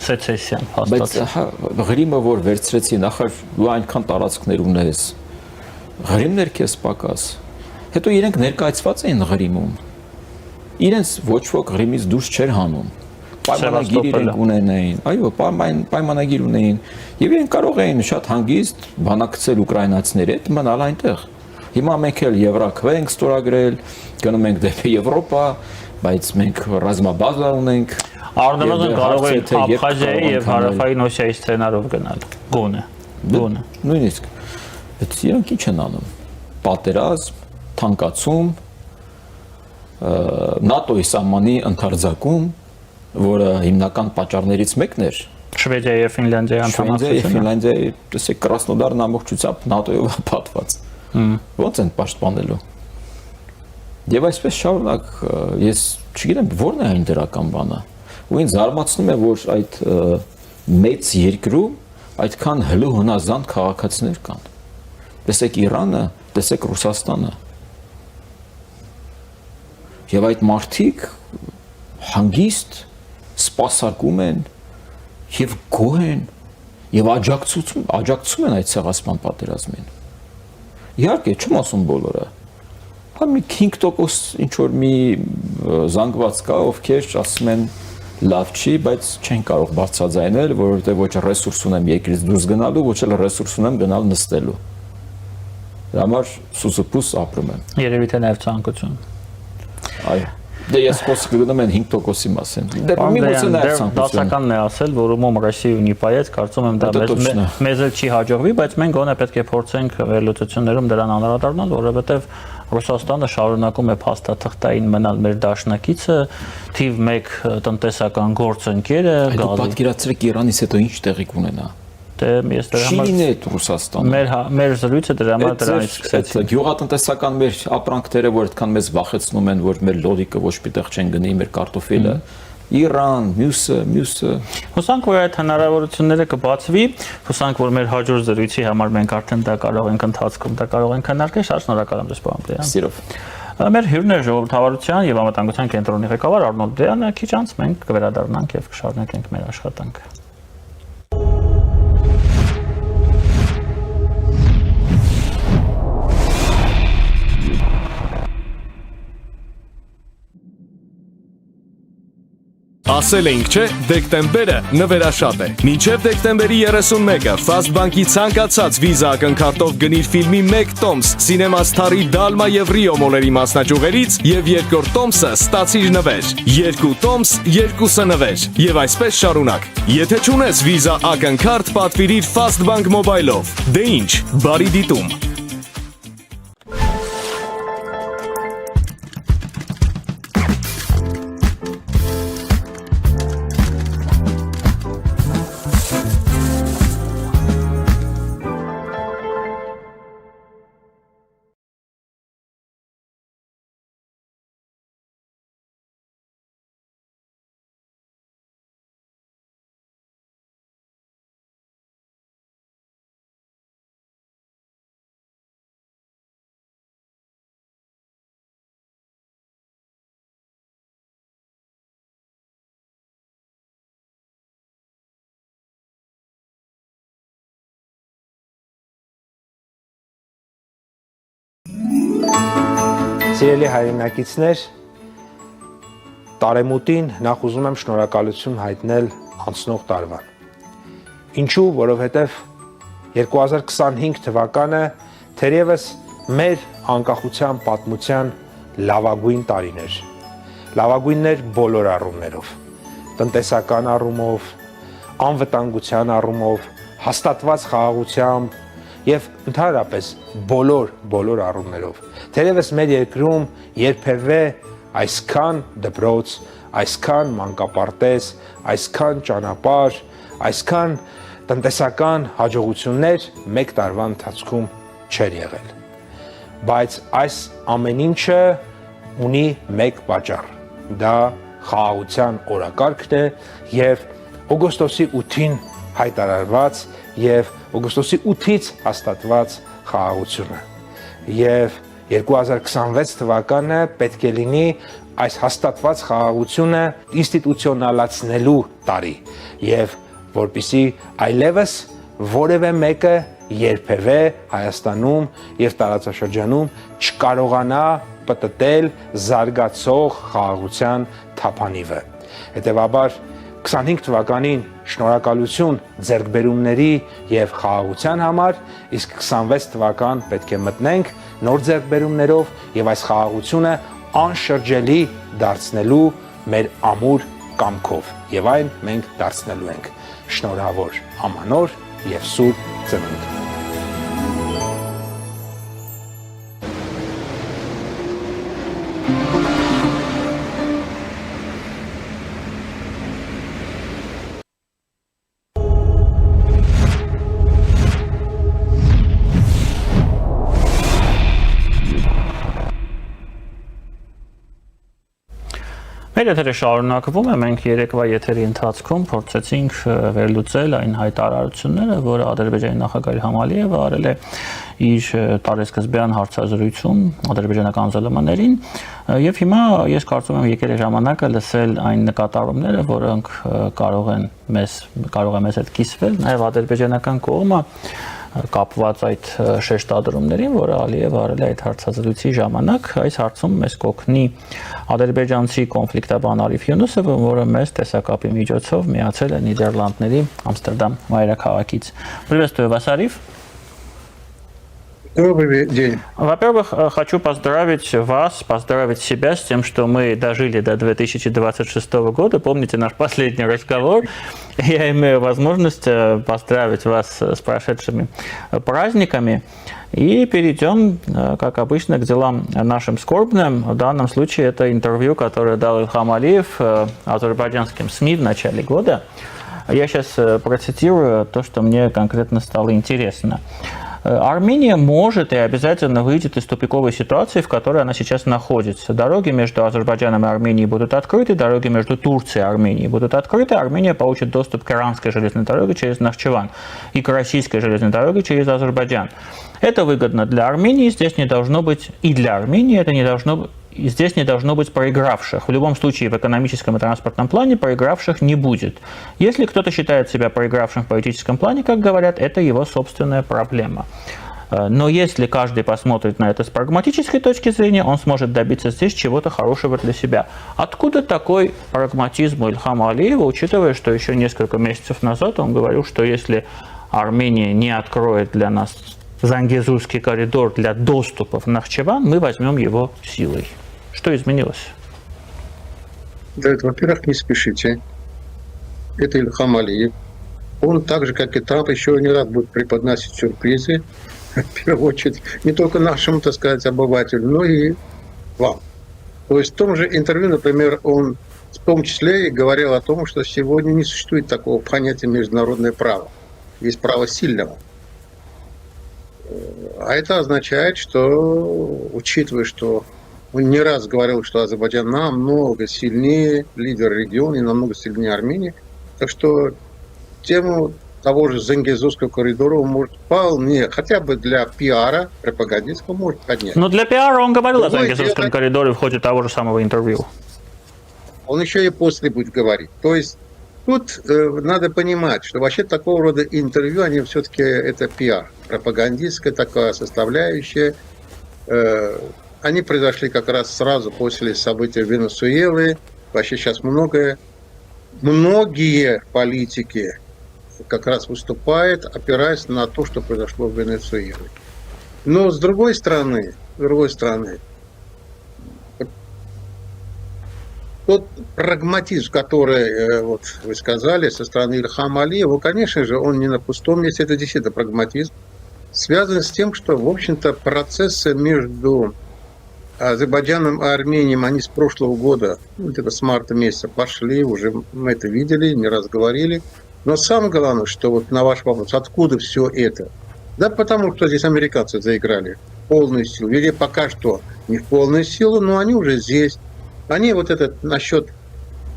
սեցեսիան հաստատ։ Բայց Ղրիմը որ վերցրեցի, նախար դու այնքան տարածքներ ունես։ Ղրիմներ քեզ պակաս։ Հետո իրենք ներկայացված էին Ղրիմում։ Իրենց ոչ ոք Ղրիմից դուրս չէր հանում։ Պայմանագիր իրենք ունենային, այո, պայմանագիր ունեին, եւ իրենք կարող էին շատ հանգիստ բանակցել ուկրաինացիների հետ, մնալ այնտեղ։ Հիմա մենք էլ Եվրաքվե ենք ստորագրել, գնում ենք դեպի Եվրոպա, բայց մենք ռազմաբազա ունենք։ Առնվազն կարող են Աբխազիայի եւ Հարավային Օսիայի սցենարով գնալ։ Գոնե։ Նույնիսկ այդ իրենք ինչ են անում։ Պատերազմ, թանկացում, ՆԱՏՕ-ի սահմանի ընդարձակում, որը հիմնական պատճառներից մեկն էր Շվեդիայի եւ Ֆինլանդիայի անդամակցությունը։ Ֆինլանդիայի, տեսեք, Կրասնոդարն ամբողջությամբ ՆԱՏՕ-ով պատված։ Ոնց են պաշտպանելու։ Եվ այսպես շարունակ, ես չգիտեմ, ո՞րն է այն դրական բանը։ Ու ինձ զարմացնում է, որ այդ մեծ երկրում այդքան հլու հնազանդ քաղաքացիներ կան։ Տեսեք Իրանը, տեսեք Ռուսաստանը։ Եվ այդ մարդիկ հանգիստ սպասարկում են եւ գոհ են եւ աջակցում են այդ ցեղասպան պատերազմին։ Իհարկե, չեմ ասում բոլորը։ Հա մի 5% ինչ որ մի զանգված կա, ովքեր ասում են լավ չի, բայց չեն կարող բարձրաձայնել, որովհետեւ ոչ ռեսուրս ունեմ երկրից դուրս գնալու, ոչ էլ ռեսուրս ունեմ գնալ նստելու։ Դրա համար սուսուփուս ապրում եմ։ Երևի թե նաեւ ցանկություն։ Այո։ Դե ես խոսքը գնում եմ 5%-ի մասին։ Դե միգուցե նաև ցանկություն։ Դասականն է ասել, որ ում Ռուսիա ունի պայեց, կարծում եմ դա մեզ էլ չի հաջողվի, բայց մենք գոնե պետք է փորձենք վերլուծություններում դրան անդրադառնալ, որովհետև Ռուսաստանը շարունակում է փաստաթղթային մնալ մեր դաշնակիցը, թիվ 1 տնտեսական գործընկերը, Դու պատկերացրեք Իրանից հետո ինչ տեղի կունենա։ ես դրա համար Շինին է Ռուսաստանը։ մեր զրույցը դրա համար դրանից սկսեցի։ Գյուղատնտեսական մեր ապրանքները, որ այդքան մեզ վախեցնում են, որ մեր լոդիկը ոչ պիտեղ չեն գնի, մեր կարտոֆիլը, Իրան, մյուսը։ Հուսանք, որ այդ հնարավորությունները կբացվի, հուսանք, որ մեր հաջորդ զրույցի համար մենք արդեն դա կարող ենք ընթացքում, դա կարող ենք քննարկել, շատ շնորհակալ եմ ձեզ, պարոն Դեյան։ Սիրով։ Մեր հյուրն է ժողովրդավարության եւ անվտանգության կենտրոնի ղեկավար Արնոլդ Դեյանը, քիչ անց մենք կվերադառնանք եւ կշարունակենք մեր աշխատանքը։ Ասել էինք, չէ, դեկտեմբերը նվերաշատ է։ Մինչև դեկտեմբերի 31-ը Fast Bank-ի ցանկացած վիզա ակնքարտով գնիր ֆիլմի 1 տոմս Cinema Star-ի Dalma եւ Rio մոլերի մասնաճյուղերից եւ երկրորդ տոմսը ստացիր նվեր։ 2 տոմս, 2-ը նվեր։ Եվ այսպես շարունակ։ Եթե չունես վիզա ակնքարտ, պատվիրիր Fast Bank Mobile-ով։ Դե ինչ, բարի դիտում։ Սիրելի հայրենակիցներ, տարեմուտին նախ ուզում եմ շնորհակալություն հայտնել անցնող տարվան։ Ինչու, որովհետև 2025 թվականը թերևս մեր անկախության պատմության լավագույն տարին էր։ Լավագույններ բոլոր առումներով, տնտեսական առումով, անվտանգության առումով, հաստատված խաղաղությամբ եւ ընդհանրապես բոլոր առումներով։ Թերևս մեր երկրում երբևէ այսքան դպրոց, այսքան մանկապարտեզ, այսքան ճանապարհ, այսքան տնտեսական հաջողություններ մեկ տարվա ընթացքում չեր եղել։ Բայց այս ամեն ինչը ունի մեկ պատճառ։ Դա խաղաղության օրակարգն է եւ օգոստոսի 8-ին հայտարարված եւ օգոստոսի 8-ից հաստատված խաղաղությունը։ Եվ 2026 թվականը պետք է լինի այս հաստատված խաղաղությունը ինստիտուցիոնալացնելու տարի եւ որպիսի այլևս որևէ մեկը երբևէ Հայաստանում եւ տարածաշրջանում չկարողանա պտտել զարգացող խաղաղության թափանիվը։ Հետևաբար 25 թվականին շնորհակալություն ձեռքբերումների եւ խաղաղության համար, իսկ 26 թվական պետք է մտնենք նոր ձեռքբերումներով եւ այս խաղաղությունը անշրջելի դարձնելու մեր ամուր կամքով եւ այն մենք դարձնելու ենք։ Շնորհավոր ամանոր եւ սուրբ ծնունդ։ Մեր եթերը շարունակվում է, մենք երեկվա եթերի ընթացքում փորձեցինք վերլուծել այն հայտարարությունները, որը Ադրբեջանի նախագահ Իլհամ Ալիևը արել է իր տարեսկզբյան հարցազրույցում ադրբեջանական ԶԼՄ-ներին, եւ հիմա ես կարծում եմ եկել է ժամանակը լսել այն նկատառումները, որոնք կարող է մեզ հետ կիսվել, նաեւ ադրբեջանական կողմը կապված այդ շեշտադրումներին, որը Ալիևը արել է այդ հարցազրույցի ժամանակ, այս հարցում մեզ կօգնի ադրբեջանցի կոնֆլիկտաբան Արիֆ Յունուսը, որը մեզ տեսակապի միջոցով միացել է Նիդերլանդների Ամստերդամ մայրաքաղաքից։ Приветствую вас, Ариф. Добрый день. Во-первых, хочу поздравить вас, поздравить себя с тем, что мы дожили до 2026 года. Помните наш последний разговор? Я имею возможность поздравить вас с прошедшими праздниками. И перейдем, как обычно, к делам нашим скорбным. В данном случае это интервью, которое дал Ильхам Алиев азербайджанским СМИ в начале года. Я сейчас процитирую то, что мне конкретно стало интересно. Армения может и обязательно выйдет из тупиковой ситуации, в которой она сейчас находится. Дороги между Азербайджаном и Арменией будут открыты, дороги между Турцией и Арменией будут открыты. Армения получит доступ к иранской железной дороге через Нахчеван и к российской железной дороге через Азербайджан. Это выгодно для Армении, здесь не должно быть, и для Армении это не должно быть. Здесь не должно быть проигравших. В любом случае, в экономическом и транспортном плане проигравших не будет. Если кто-то считает себя проигравшим в политическом плане, как говорят, это его собственная проблема. Но если каждый посмотрит на это с прагматической точки зрения, он сможет добиться здесь чего-то хорошего для себя. Откуда такой прагматизм у Ильхама Алиева, учитывая, что еще несколько месяцев назад он говорил, что если Армения не откроет для нас Зангезурский коридор для доступа в Нахчеван, мы возьмем его силой. Что изменилось? Да, это, во-первых, не спешите. Это Ильхам Алиев. Он так же, как и Трамп, еще не раз будет преподносить сюрпризы. В первую очередь, не только нашему, так сказать, обывателю, но и вам. То есть в том же интервью, например, он в том числе и говорил о том, что сегодня не существует такого понятия международное право. Есть право сильного. А это означает, что, учитывая, что он не раз говорил, что Азербайджан намного сильнее, лидер региона и намного сильнее Армении, так что тему того же Зангезурского коридора он может вполне, хотя бы для пиара, пропагандистского, может поднять. Но для пиара он говорил о Зангезурском коридоре в ходе того же самого интервью. Он еще и после будет говорить. То есть тут надо понимать, что вообще такого рода интервью, они все-таки это пиар, пропагандистская такая составляющая. Они произошли как раз сразу после событий Венесуэлы. Вообще сейчас многие политики как раз выступают, опираясь на то, что произошло в Венесуэле. Но с другой стороны, тот прагматизм, который вот, вы сказали со стороны Ильхама Алиева, конечно же, он не на пустом месте, это действительно прагматизм, связан с тем, что, в общем-то, процессы между Азербайджаном и Арменией, они с прошлого года, где-то с марта месяца пошли, уже мы это видели, не раз говорили. Но самое главное, что вот на ваш вопрос, откуда все это? Да потому что здесь американцы заиграли в полную силу. Или пока что не в полную силу, но они уже здесь. Они вот этот насчет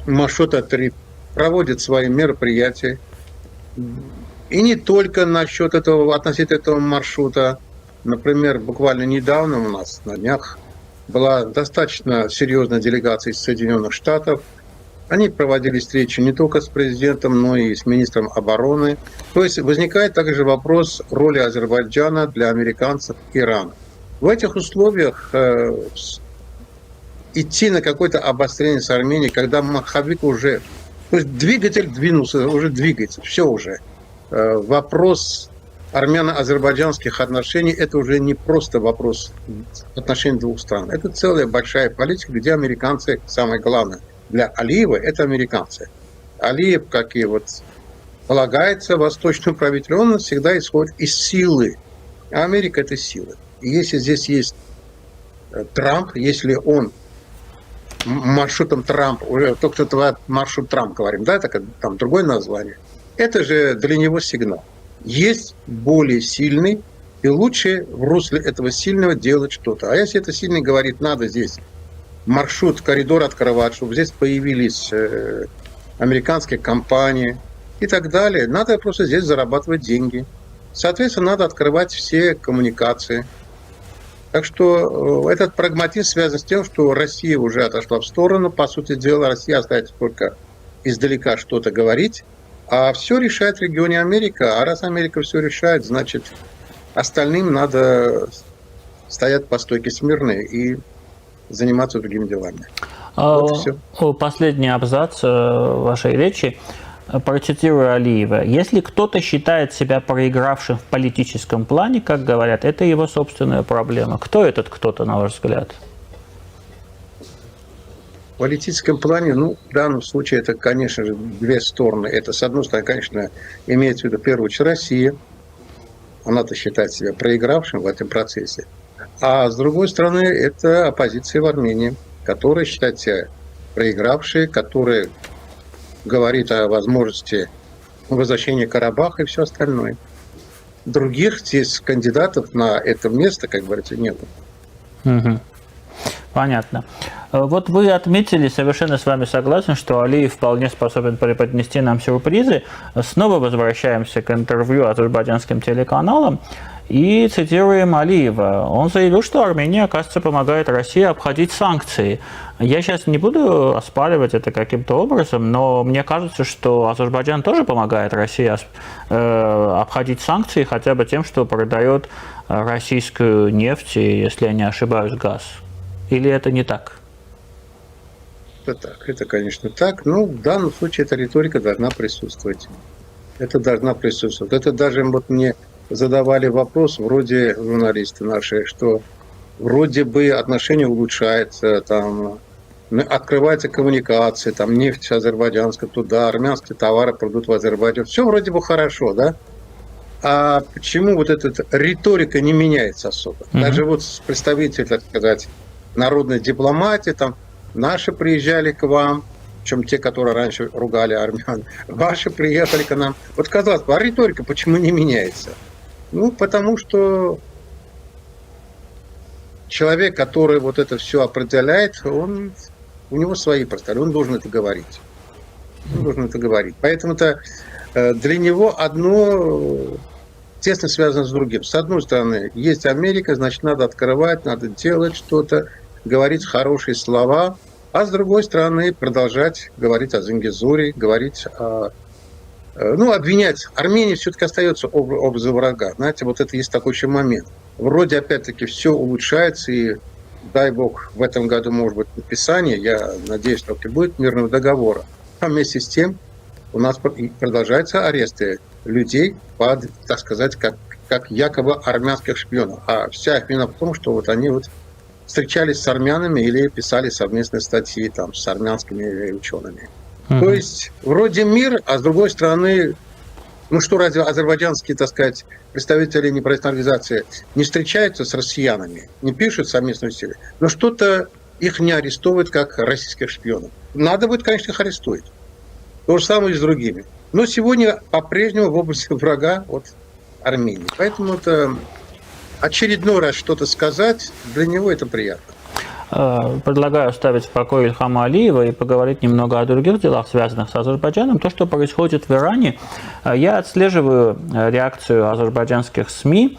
маршрута-3 проводят свои мероприятия. И не только насчет этого, относительно этого маршрута. Например, буквально недавно у нас на днях была достаточно серьезная делегация из Соединенных Штатов. Они проводили встречи не только с президентом, но и с министром обороны. То есть возникает также вопрос роли Азербайджана для американцев и Ирана. В этих условиях идти на какое-то обострение с Арменией, когда маховик уже... То есть двигатель двинулся, уже двигается, все уже. Вопрос армяно-азербайджанских отношений – это уже не просто вопрос отношений двух стран. Это целая большая политика, где американцы, самое главное, для Алиева – это американцы. Алиев, как и вот полагается восточному правителю, он всегда исходит из силы. А Америка – это сила. И если здесь есть Трамп, если он маршрутом Трамп, уже только что маршрут Трамп говорим, да, так, там другое название, это же для него сигнал. Есть более сильный, и лучше в русле этого сильного делать что-то. А если это сильный говорит, надо здесь маршрут, коридор открывать, чтобы здесь появились американские компании и так далее, надо просто здесь зарабатывать деньги. Соответственно, надо открывать все коммуникации. Так что этот прагматизм связан с тем, что Россия уже отошла в сторону. По сути дела, Россия остается только издалека что-то говорить, а все решает в регионе Америка. А раз Америка все решает, значит, остальным надо стоять по стойке смирно и заниматься другими делами. Вот и все. Последний абзац вашей речи. процитирую Алиева, если кто-то считает себя проигравшим в политическом плане, как говорят, это его собственная проблема. Кто этот кто-то, на ваш взгляд? В политическом плане, ну, в данном случае это, конечно же, две стороны. Это, с одной стороны, конечно, имеется в виду в первую очередь Россия. Она-то считает себя проигравшим в этом процессе. А с другой стороны, это оппозиция в Армении, которая считает себя проигравшей, которая говорит о возможности возвращения Карабаха и все остальное. Других здесь кандидатов на это место, как говорится, нет. Угу. Понятно. Вот вы отметили, совершенно с вами согласен, что Алиев вполне способен преподнести нам сюрпризы. Снова возвращаемся к интервью азербайджанским телеканалам и цитируем Алиева. Он заявил, что Армения, оказывается, помогает России обходить санкции. Я сейчас не буду оспаривать это каким-то образом, но мне кажется, что Азербайджан тоже помогает России обходить санкции хотя бы тем, что продает российскую нефть и, если я не ошибаюсь, газ. Или это не так? Это так, это, конечно, так. Но в данном случае эта риторика должна присутствовать. Это должна присутствовать. Это даже вот мне задавали вопрос, вроде журналисты наши, что вроде бы отношения улучшаются, там открываются коммуникации, там нефть азербайджанская туда, армянские товары придут в Азербайджан. Все вроде бы хорошо, да? А почему вот эта риторика не меняется особо? Даже вот представители, так сказать, народной дипломатии, там, наши приезжали к вам, причем те, которые раньше ругали армян, ваши приехали к нам. Вот казалось бы, а риторика почему не меняется? Ну, потому что человек, который вот это все определяет, у него свои представления, он должен это говорить. Он должен это говорить. Поэтому-то для него одно тесно связано с другим. С одной стороны, есть Америка, значит, надо открывать, надо делать что-то, говорить хорошие слова, а с другой стороны, продолжать говорить о Зангезуре, говорить о... Ну, обвинять. Армения все-таки остается образом врага. Знаете, вот это есть такой еще момент. Вроде, опять-таки, все улучшается, и, дай бог, в этом году, может быть, подписание, я надеюсь, что и будет мирного договора. А вместе с тем у нас продолжаются аресты людей, под, так сказать, как якобы армянских шпионов. А вся их вина в том, что вот они вот встречались с армянами или писали совместные статьи там, с армянскими учеными. То есть вроде мир, а с другой стороны, ну что, разве азербайджанские, так сказать, представители неправительственной организации не встречаются с россиянами, не пишут совместные усилия, но что-то их не арестовывают как российских шпионов. Надо будет, конечно, их арестовать. То же самое и с другими. Но сегодня по-прежнему в области врага от Армении. Поэтому это очередной раз что-то сказать, для него это приятно. Предлагаю оставить в покое Ильхама Алиева и поговорить немного о других делах, связанных с Азербайджаном. То, что происходит в Иране, я отслеживаю реакцию азербайджанских СМИ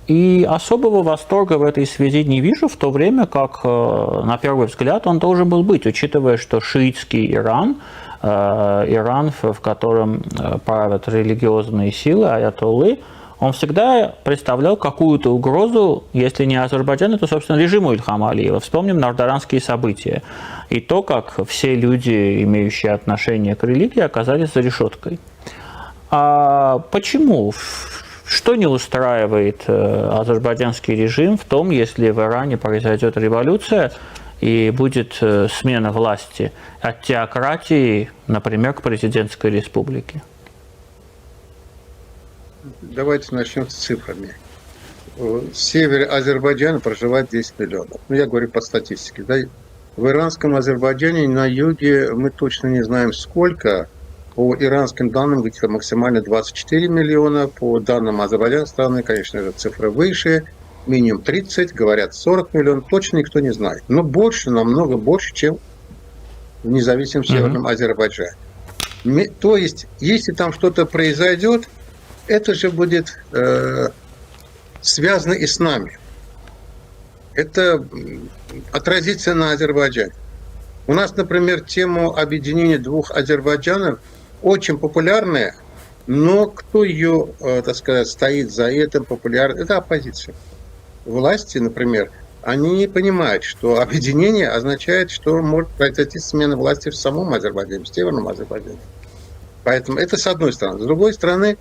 и особого восторга в этой связи не вижу, в то время как, на первый взгляд, он должен был быть, учитывая, что шиитский Иран, в котором правят религиозные силы, аятоллы, он всегда представлял какую-то угрозу, если не Азербайджану, то, собственно, режиму Ильхама Алиева. Вспомним нардаранские события и то, как все люди, имеющие отношение к религии, оказались за решеткой. А почему? Что не устраивает азербайджанский режим в том, если в Иране произойдет революция и будет смена власти от теократии, например, к президентской республике? Давайте начнем с цифрами. В севере Азербайджана проживает 10 миллионов. Ну, я говорю по статистике. Да? В иранском Азербайджане на юге мы точно не знаем сколько. По иранским данным где-то максимально 24 миллиона. По данным азербайджанской страны, конечно же, цифры выше. Минимум 30, говорят 40 миллионов. Точно никто не знает. Но больше, намного больше, чем в независимом северном Азербайджане. То есть, если там что-то произойдет, это же будет связано и с нами. Это отразится на Азербайджане. У нас, например, тема объединения двух Азербайджанов очень популярная, но кто ее, так сказать, стоит за этим популярным, это оппозиция. Власти, например, они не понимают, что объединение означает, что может произойти смена власти в самом Азербайджане, в Северном Азербайджане. Поэтому это с одной стороны. С другой стороны,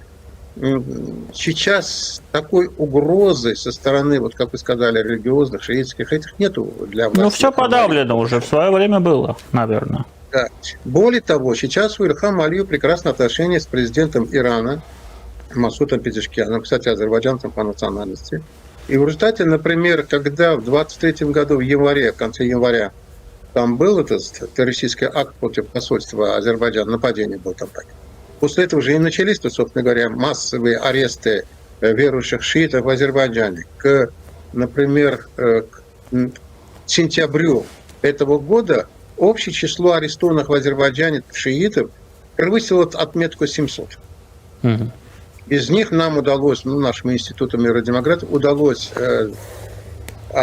сейчас такой угрозы со стороны, вот как вы сказали, религиозных, шиитских, этих нету для власти. Ну, все подавлено уже, в свое время было, наверное. Да. Более того, сейчас у Ильхама Алиева прекрасные отношения с президентом Ирана Масудом Пезешкианом, кстати, азербайджанцем по национальности. И в результате, например, когда в 23 году в январе, в конце января, там был этот террористический акт против посольства Азербайджана, нападение было там так. После этого же и начались, собственно говоря, массовые аресты верующих шиитов в Азербайджане. Например, к сентябрю этого года общее число арестованных в Азербайджане шиитов превысило отметку 700. Угу. Из них нам удалось, нашему институту миродемократии удалось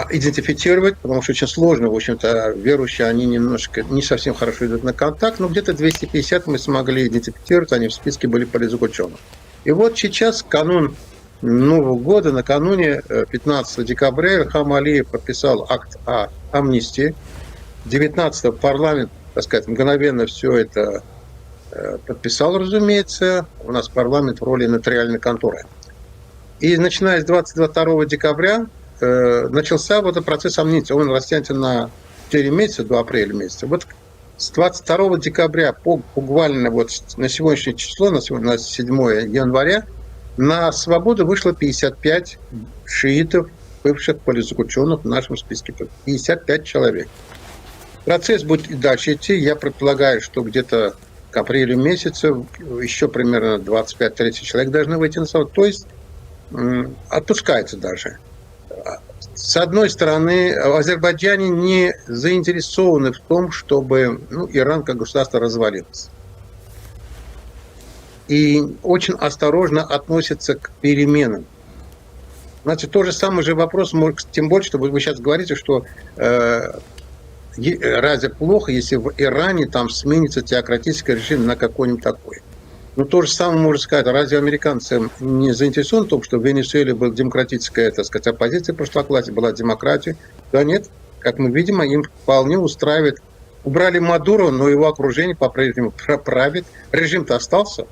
идентифицировать, потому что очень сложно, в общем-то, верующие, они немножко не совсем хорошо идут на контакт, но где-то 250 мы смогли идентифицировать, они в списке были политзаключенных. И вот сейчас, канун Нового года, накануне 15 декабря Ильхам Алиев подписал акт о амнистии. 19-го парламент, так сказать, мгновенно все это подписал, разумеется. У нас парламент в роли нотариальной конторы. И начиная с 22 декабря начался вот этот процесс амнистии. Он растянется на 4 месяца, до апреля месяца. Вот с 22 декабря по буквально вот на сегодняшнее число, на 7 января, на свободу вышло 55 шиитов, бывших политзаключенных в нашем списке. 55 человек. Процесс будет и дальше идти. Я предполагаю, что где-то к апрелю месяца еще примерно 25-30 человек должны выйти на свободу. То есть отпускается даже. С одной стороны, азербайджане не заинтересованы в том, чтобы Иран как государство развалилось. И очень осторожно относятся к переменам. Значит, тот же самый же вопрос, тем больше, что вы сейчас говорите, что разве плохо, если в Иране там сменится теократический режим на какой-нибудь такой? Ну, то же самое можно сказать, разве американцы не заинтересованы в том, что в Венесуэле была демократическая, так сказать, оппозиция прошла к власти, была демократия? Да нет, как мы видим, им вполне устраивает. Убрали Мадуро, но его окружение по-прежнему правит. Режим-то остался.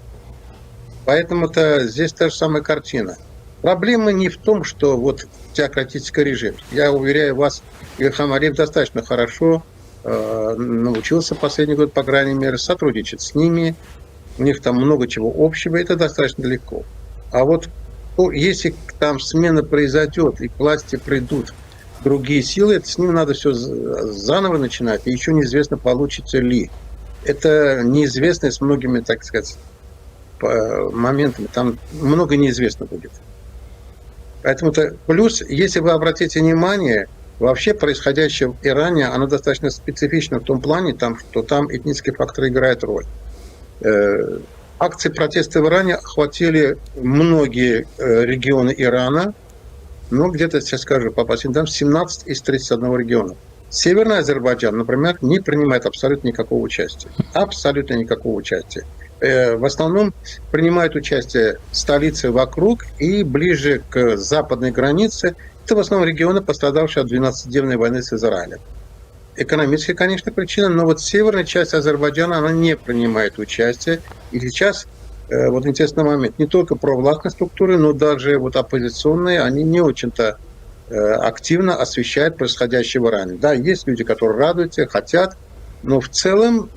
Поэтому-то здесь та же самая картина. Проблема не в том, что вот теократический режим. Я уверяю вас, Ильхам Алиев достаточно хорошо научился последний год, по крайней мере, сотрудничать с ними. У них там много чего общего, это достаточно легко. А вот если там смена произойдет и к власти придут другие силы, это с ним надо все заново начинать, и еще неизвестно, получится ли. Это неизвестно с многими, так сказать, моментами. Там много неизвестно будет. Поэтому-то плюс, если вы обратите внимание, вообще происходящее в Иране, оно достаточно специфично в том плане, что там этнический фактор играет роль. Акции протеста в Иране охватили многие регионы Ирана, но где-то, сейчас скажу, по последним данным, 17 из 31 региона. Северный Азербайджан, например, не принимает абсолютно никакого участия. Абсолютно никакого участия. В основном принимают участие столицы вокруг и ближе к западной границе. Это в основном регионы, пострадавшие от 12-дневной войны с Израилем. Экономическая, конечно, причина, но вот северная часть Азербайджана, она не принимает участие. И сейчас, вот интересный момент, не только провластные структуры, но даже вот оппозиционные, они не очень-то активно освещают происходящее в Иране. Да, есть люди, которые радуются, хотят, но в целом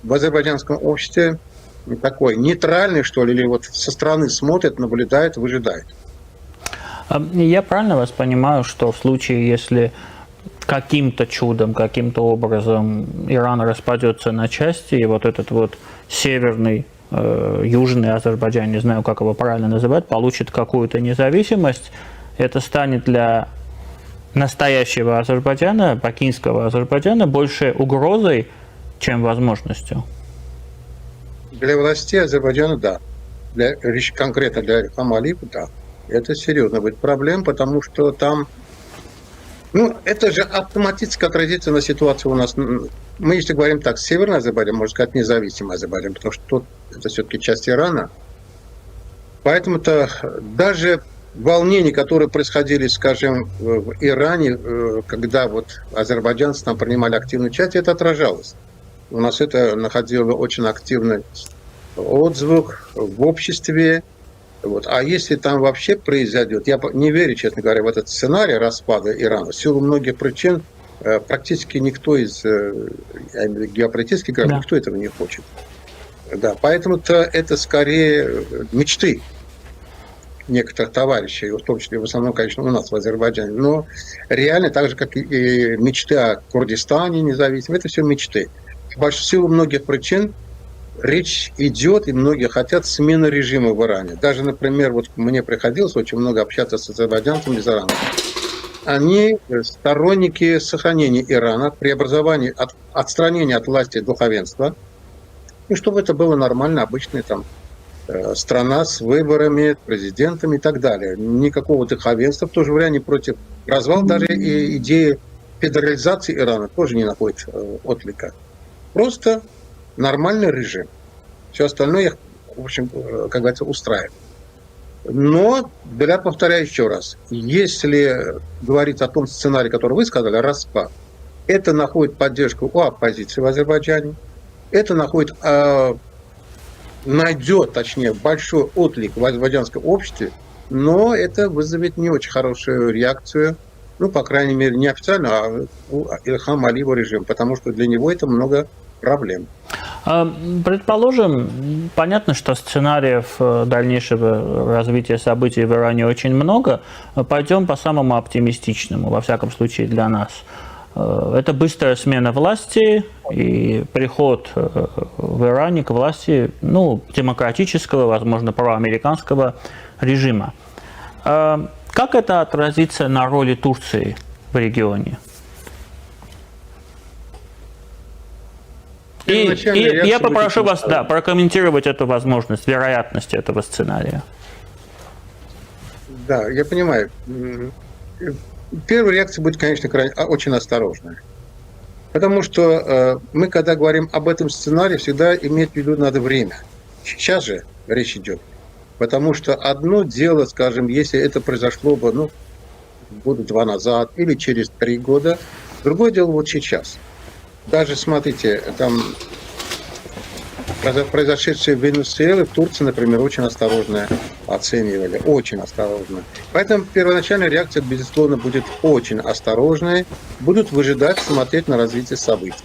в азербайджанском обществе такой нейтральный, что ли, или вот со стороны смотрят, наблюдают, выжидают. Я правильно вас понимаю, что в случае, если каким-то чудом, каким-то образом Иран распадется на части, и вот этот вот северный, южный Азербайджан, не знаю, как его правильно называть, получит какую-то независимость, это станет для настоящего Азербайджана, бакинского Азербайджана, больше угрозой, чем возможностью? Для властей Азербайджана – да. Конкретно для Ильхама Алиева – да. Это серьезно будет проблема, потому что там это же автоматически отразится на ситуации у нас. Мы, если говорим так, Северный Азербайджан, можно сказать, независимый Азербайджан, потому что это все-таки часть Ирана. Поэтому-то даже волнения, которые происходили, скажем, в Иране, когда вот азербайджанцы там принимали активную часть, это отражалось. У нас это находило очень активное отзвук в обществе. Вот. А если там вообще произойдет, я не верю, честно говоря, в этот сценарий распада Ирана. В силу многих причин практически никто из геополитических игроков, никто этого не хочет. Да, поэтому-то это скорее мечты некоторых товарищей, в том числе в основном, конечно, у нас в Азербайджане. Но реально, так же, как и мечты о Курдистане независимом, это все мечты. В силу многих причин речь идет, и многие хотят смены режима в Иране. Даже, например, вот мне приходилось очень много общаться с азербайджанцами из Ирана. Они сторонники сохранения Ирана, преобразования, отстранения от власти духовенства, и чтобы это было нормально, обычная там страна с выборами, президентом и так далее. Никакого духовенства, в то же время они против развала, даже и идеи федерализации Ирана тоже не находит отклика. Просто нормальный режим. Все остальное их, в общем, как говорится, устраивает. Но, повторяю еще раз, если говорить о том сценарии, который вы сказали, распад, это находит поддержку у оппозиции в Азербайджане, это находит, найдет, точнее, большой отклик в азербайджанском обществе, но это вызовет не очень хорошую реакцию, ну, по крайней мере, не официально, а у Ильхама Алиева режим, потому что для него это много проблем. Предположим, понятно, что сценариев дальнейшего развития событий в Иране очень много. Пойдем по самому оптимистичному, во всяком случае для нас. Это быстрая смена власти и приход в Иране к власти, ну, демократического, возможно, проамериканского режима. Как это отразится на роли Турции в регионе? И я попрошу вас прокомментировать эту возможность, вероятность этого сценария. Да, я понимаю. Первая реакция будет, конечно, очень осторожная. Потому что мы, когда говорим об этом сценарии, всегда иметь в виду надо время. Сейчас же речь идет. Потому что одно дело, скажем, если это произошло бы, ну, года 2 назад или через 3 года, другое дело вот сейчас. Даже, смотрите, там произошедшее в Венесуэле, в Турции, например, очень осторожно оценивали, очень осторожно. Поэтому первоначальная реакция, безусловно, будет очень осторожной, будут выжидать, смотреть на развитие событий.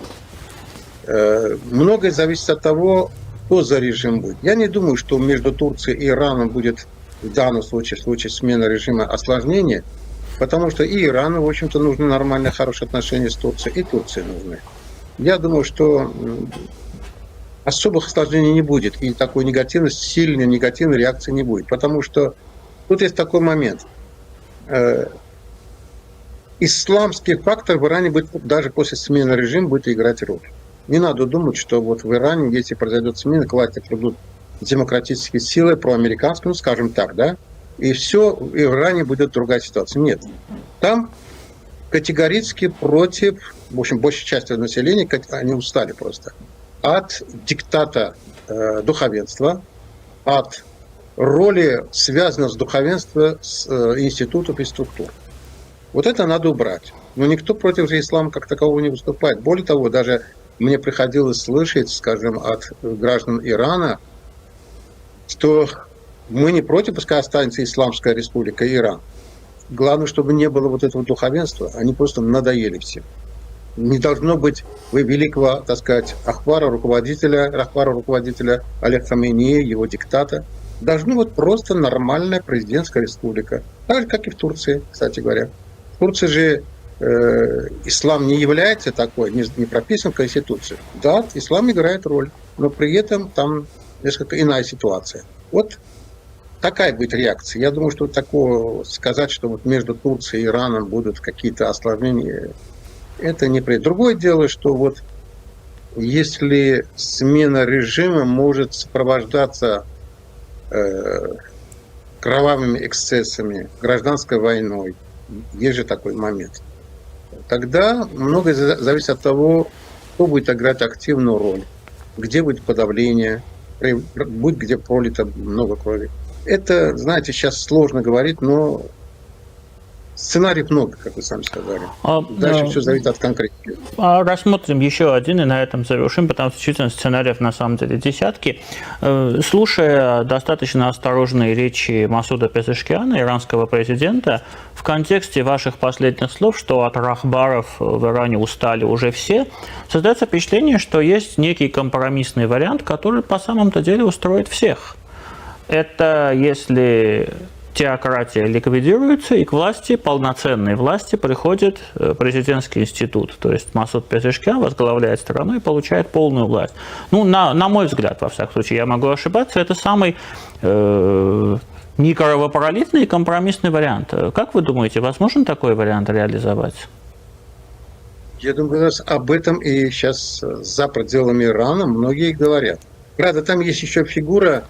Многое зависит от того, кто за режим будет. Я не думаю, что между Турцией и Ираном будет в данном случае, в случае смены режима, осложнение, потому что и Ирану, в общем-то, нужны нормальные, хорошие отношения с Турцией, и Турции нужны. Я думаю, что особых осложнений не будет, и такой негативной, сильной негативной реакции не будет. Потому что тут есть такой момент. Исламский фактор в Иране будет, даже после смены режима, будет играть роль. Не надо думать, что вот в Иране, если произойдет смена, к власти придут демократические силы, проамериканские, ну, скажем так, да, и все, и в Иране будет другая ситуация. Нет. Там категорически против, в общем, большей части населения, они устали просто, от диктата духовенства, от роли, связанной с духовенством, с институтов и структур. Вот это надо убрать. Но никто против же ислама как такового не выступает. Более того, даже мне приходилось слышать, скажем, от граждан Ирана, что мы не против, пускай останется Исламская республика Иран. Главное, чтобы не было вот этого духовенства. Они просто надоели всем. Не должно быть великого, так сказать, Рахбара, руководителя Олега Хамейни, его диктата. Должна быть просто нормальная президентская республика. Так же, как и в Турции, кстати говоря. В Турции же ислам не является такой, не прописан в Конституции. Да, ислам играет роль, но при этом там несколько иная ситуация. Вот такая будет реакция. Я думаю, что такого сказать, что вот между Турцией и Ираном будут какие-то осложнения, это не при. Другое дело, что вот если смена режима может сопровождаться кровавыми эксцессами, гражданской войной, есть же такой момент, тогда многое зависит от того, кто будет играть активную роль, где будет подавление, будет где пролито много крови. Это, знаете, сейчас сложно говорить, но Сценариев много, как вы сами сказали. Дальше все зависит от конкретики. Рассмотрим еще один и на этом завершим, потому что действительно сценариев на самом деле десятки. Слушая достаточно осторожные речи Масуда Пезешкиана, иранского президента, в контексте ваших последних слов, что от рахбаров в Иране устали уже все, создается впечатление, что есть некий компромиссный вариант, который по самому-то деле устроит всех. Это если теократия ликвидируется, и к власти, полноценной власти, приходит президентский институт. То есть Масуд Пезешкиан возглавляет страну и получает полную власть. Ну, на мой взгляд, во всяком случае, я могу ошибаться, это самый некровопролитный и компромиссный вариант. Как вы думаете, возможен такой вариант реализовать? Я думаю, раз об этом и сейчас за пределами Ирана многие говорят. Правда, там есть еще фигура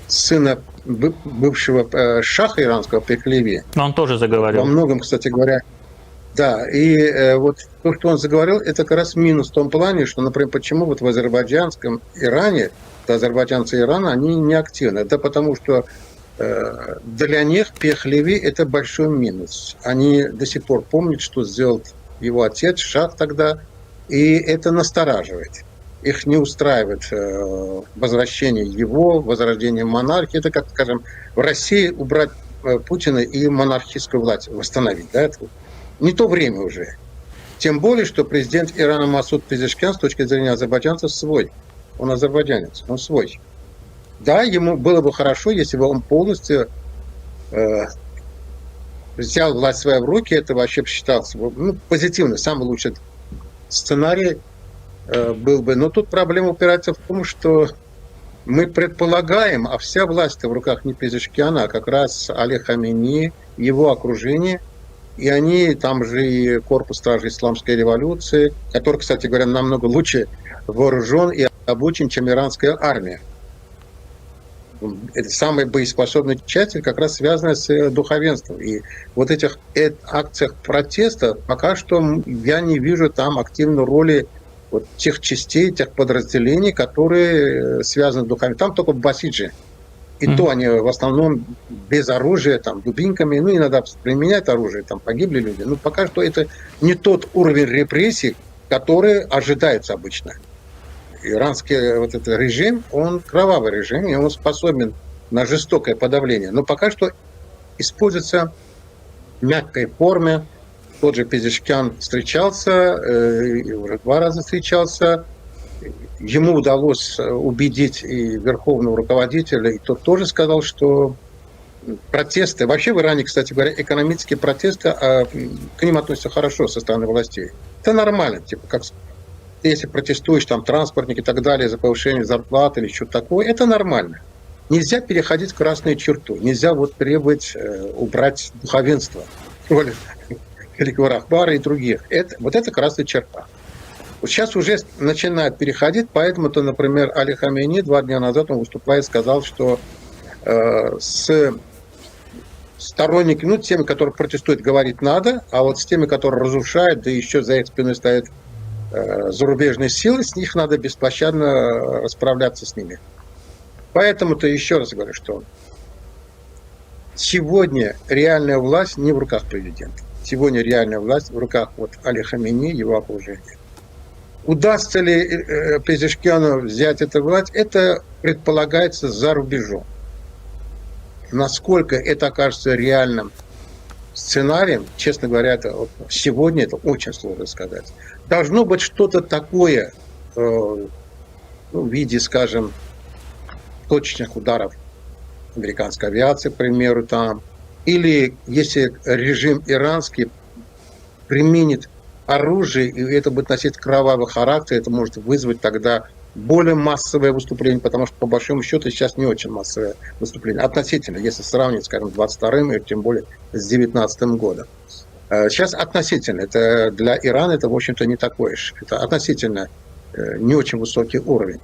сына бывшего шаха иранского Пехлеви. Он тоже заговорил. Во многом, кстати говоря, да. И вот то, что он заговорил, это как раз минус в том плане, что, например, почему вот в азербайджанском Иране, азербайджанцы Ирана, они не активны. Это потому, что для них Пехлеви – это большой минус. Они до сих пор помнят, что сделал его отец, шах тогда, и это настораживает. Их не устраивает возвращение его, возрождение монархии. Это, как, скажем, в России убрать Путина и монархическую власть восстановить. Да? Это не то время уже. Тем более, что президент Ирана Масуд Пезешкиан с точки зрения азербайджанцев свой. Он азербайджанец, он свой. Да, ему было бы хорошо, если бы он полностью взял власть в свои руки. Это вообще считался позитивно, самый лучший сценарий был бы. Но тут проблема упирается в том, что мы предполагаем, а вся власть в руках не Пезешкиана, а как раз Али Хамини, его окружение. И они, там же и корпус стражей исламской революции, который, кстати говоря, намного лучше вооружен и обучен, чем иранская армия. Это самая боеспособная часть, как раз связанная с духовенством. И вот этих акциях протеста пока что я не вижу там активной роли вот тех частей, тех подразделений, которые связаны с духовенством. Там только басиджи. И то они в основном без оружия, там, дубинками, иногда применяют оружие, там погибли люди. Но пока что это не тот уровень репрессий, который ожидается обычно. Иранский вот этот режим, он кровавый режим, и он способен на жестокое подавление. Но пока что используется в мягкой форме. Тот же Пезешкиан встречался, уже 2 раза встречался. Ему удалось убедить и верховного руководителя, и тот тоже сказал, что протесты, вообще в Иране, кстати говоря, экономические протесты, к ним относятся хорошо со стороны властей. Это нормально, типа как если протестуешь, там, транспортники и так далее, за повышение зарплаты или что-то такое, это нормально. Нельзя переходить красную черту, нельзя вот требовать убрать духовенство, великого Рахбара и других. Вот это красная черта. Вот сейчас уже начинает переходить, поэтому-то, например, Али Хамини 2 дня назад он выступая сказал, что с сторонниками, теми, которые протестуют, говорить надо, а вот с теми, которые разрушают, да еще за их спиной стоят зарубежные силы, с них надо беспощадно расправляться с ними. Поэтому-то еще раз говорю, что сегодня реальная власть не в руках президента. Сегодня реальная власть в руках вот Али Хамини, его окружения. Удастся ли Пезешкиану взять эту власть, это предполагается за рубежом. Насколько это окажется реальным сценарием, честно говоря, это вот сегодня это очень сложно сказать. Должно быть что-то такое в виде, скажем, точечных ударов американской авиации, к примеру, там. Или если режим иранский применит оружие, и это будет носить кровавый характер, это может вызвать тогда более массовое выступление, потому что, по большому счету, сейчас не очень массовое выступление. Относительно, если сравнивать, скажем, с 22-м, и тем более с 19-м годом. Сейчас относительно. Это для Ирана это, в общем-то, не такое же. Это относительно не очень высокий уровень.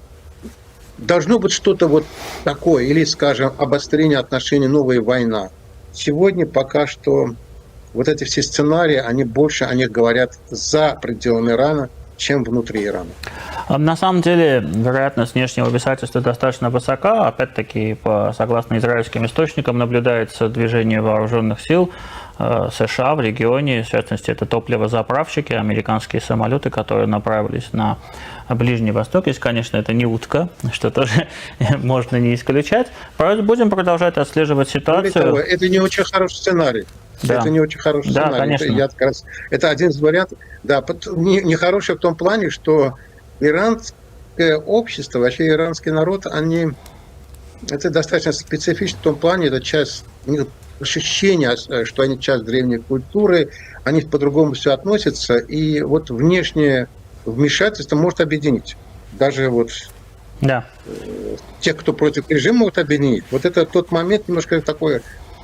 Должно быть что-то вот такое, или, скажем, обострение отношений, новая война. Сегодня пока что вот эти все сценарии, они больше о них говорят за пределами Ирана, чем внутри Ирана. На самом деле, вероятность внешнего вмешательства достаточно высока. Опять-таки, согласно израильским источникам, наблюдается движение вооруженных сил США в регионе. В частности, это топливозаправщики, американские самолеты, которые направились на Ближний Восток. Если, конечно, это не утка, что тоже можно не исключать. Будем продолжать отслеживать ситуацию. Это не очень хороший сценарий. Да. Это не очень хороший Да, сценарий. конечно. Это один из вариантов. Да, нехороший в том плане, что иранское общество, вообще иранский народ, это достаточно специфично в том плане, это часть ощущения, что они часть древней культуры, они по-другому все относятся, и вот внешнее вмешательство может объединить. Даже вот тех, кто против режима, могут объединить. Вот это тот момент немножко такой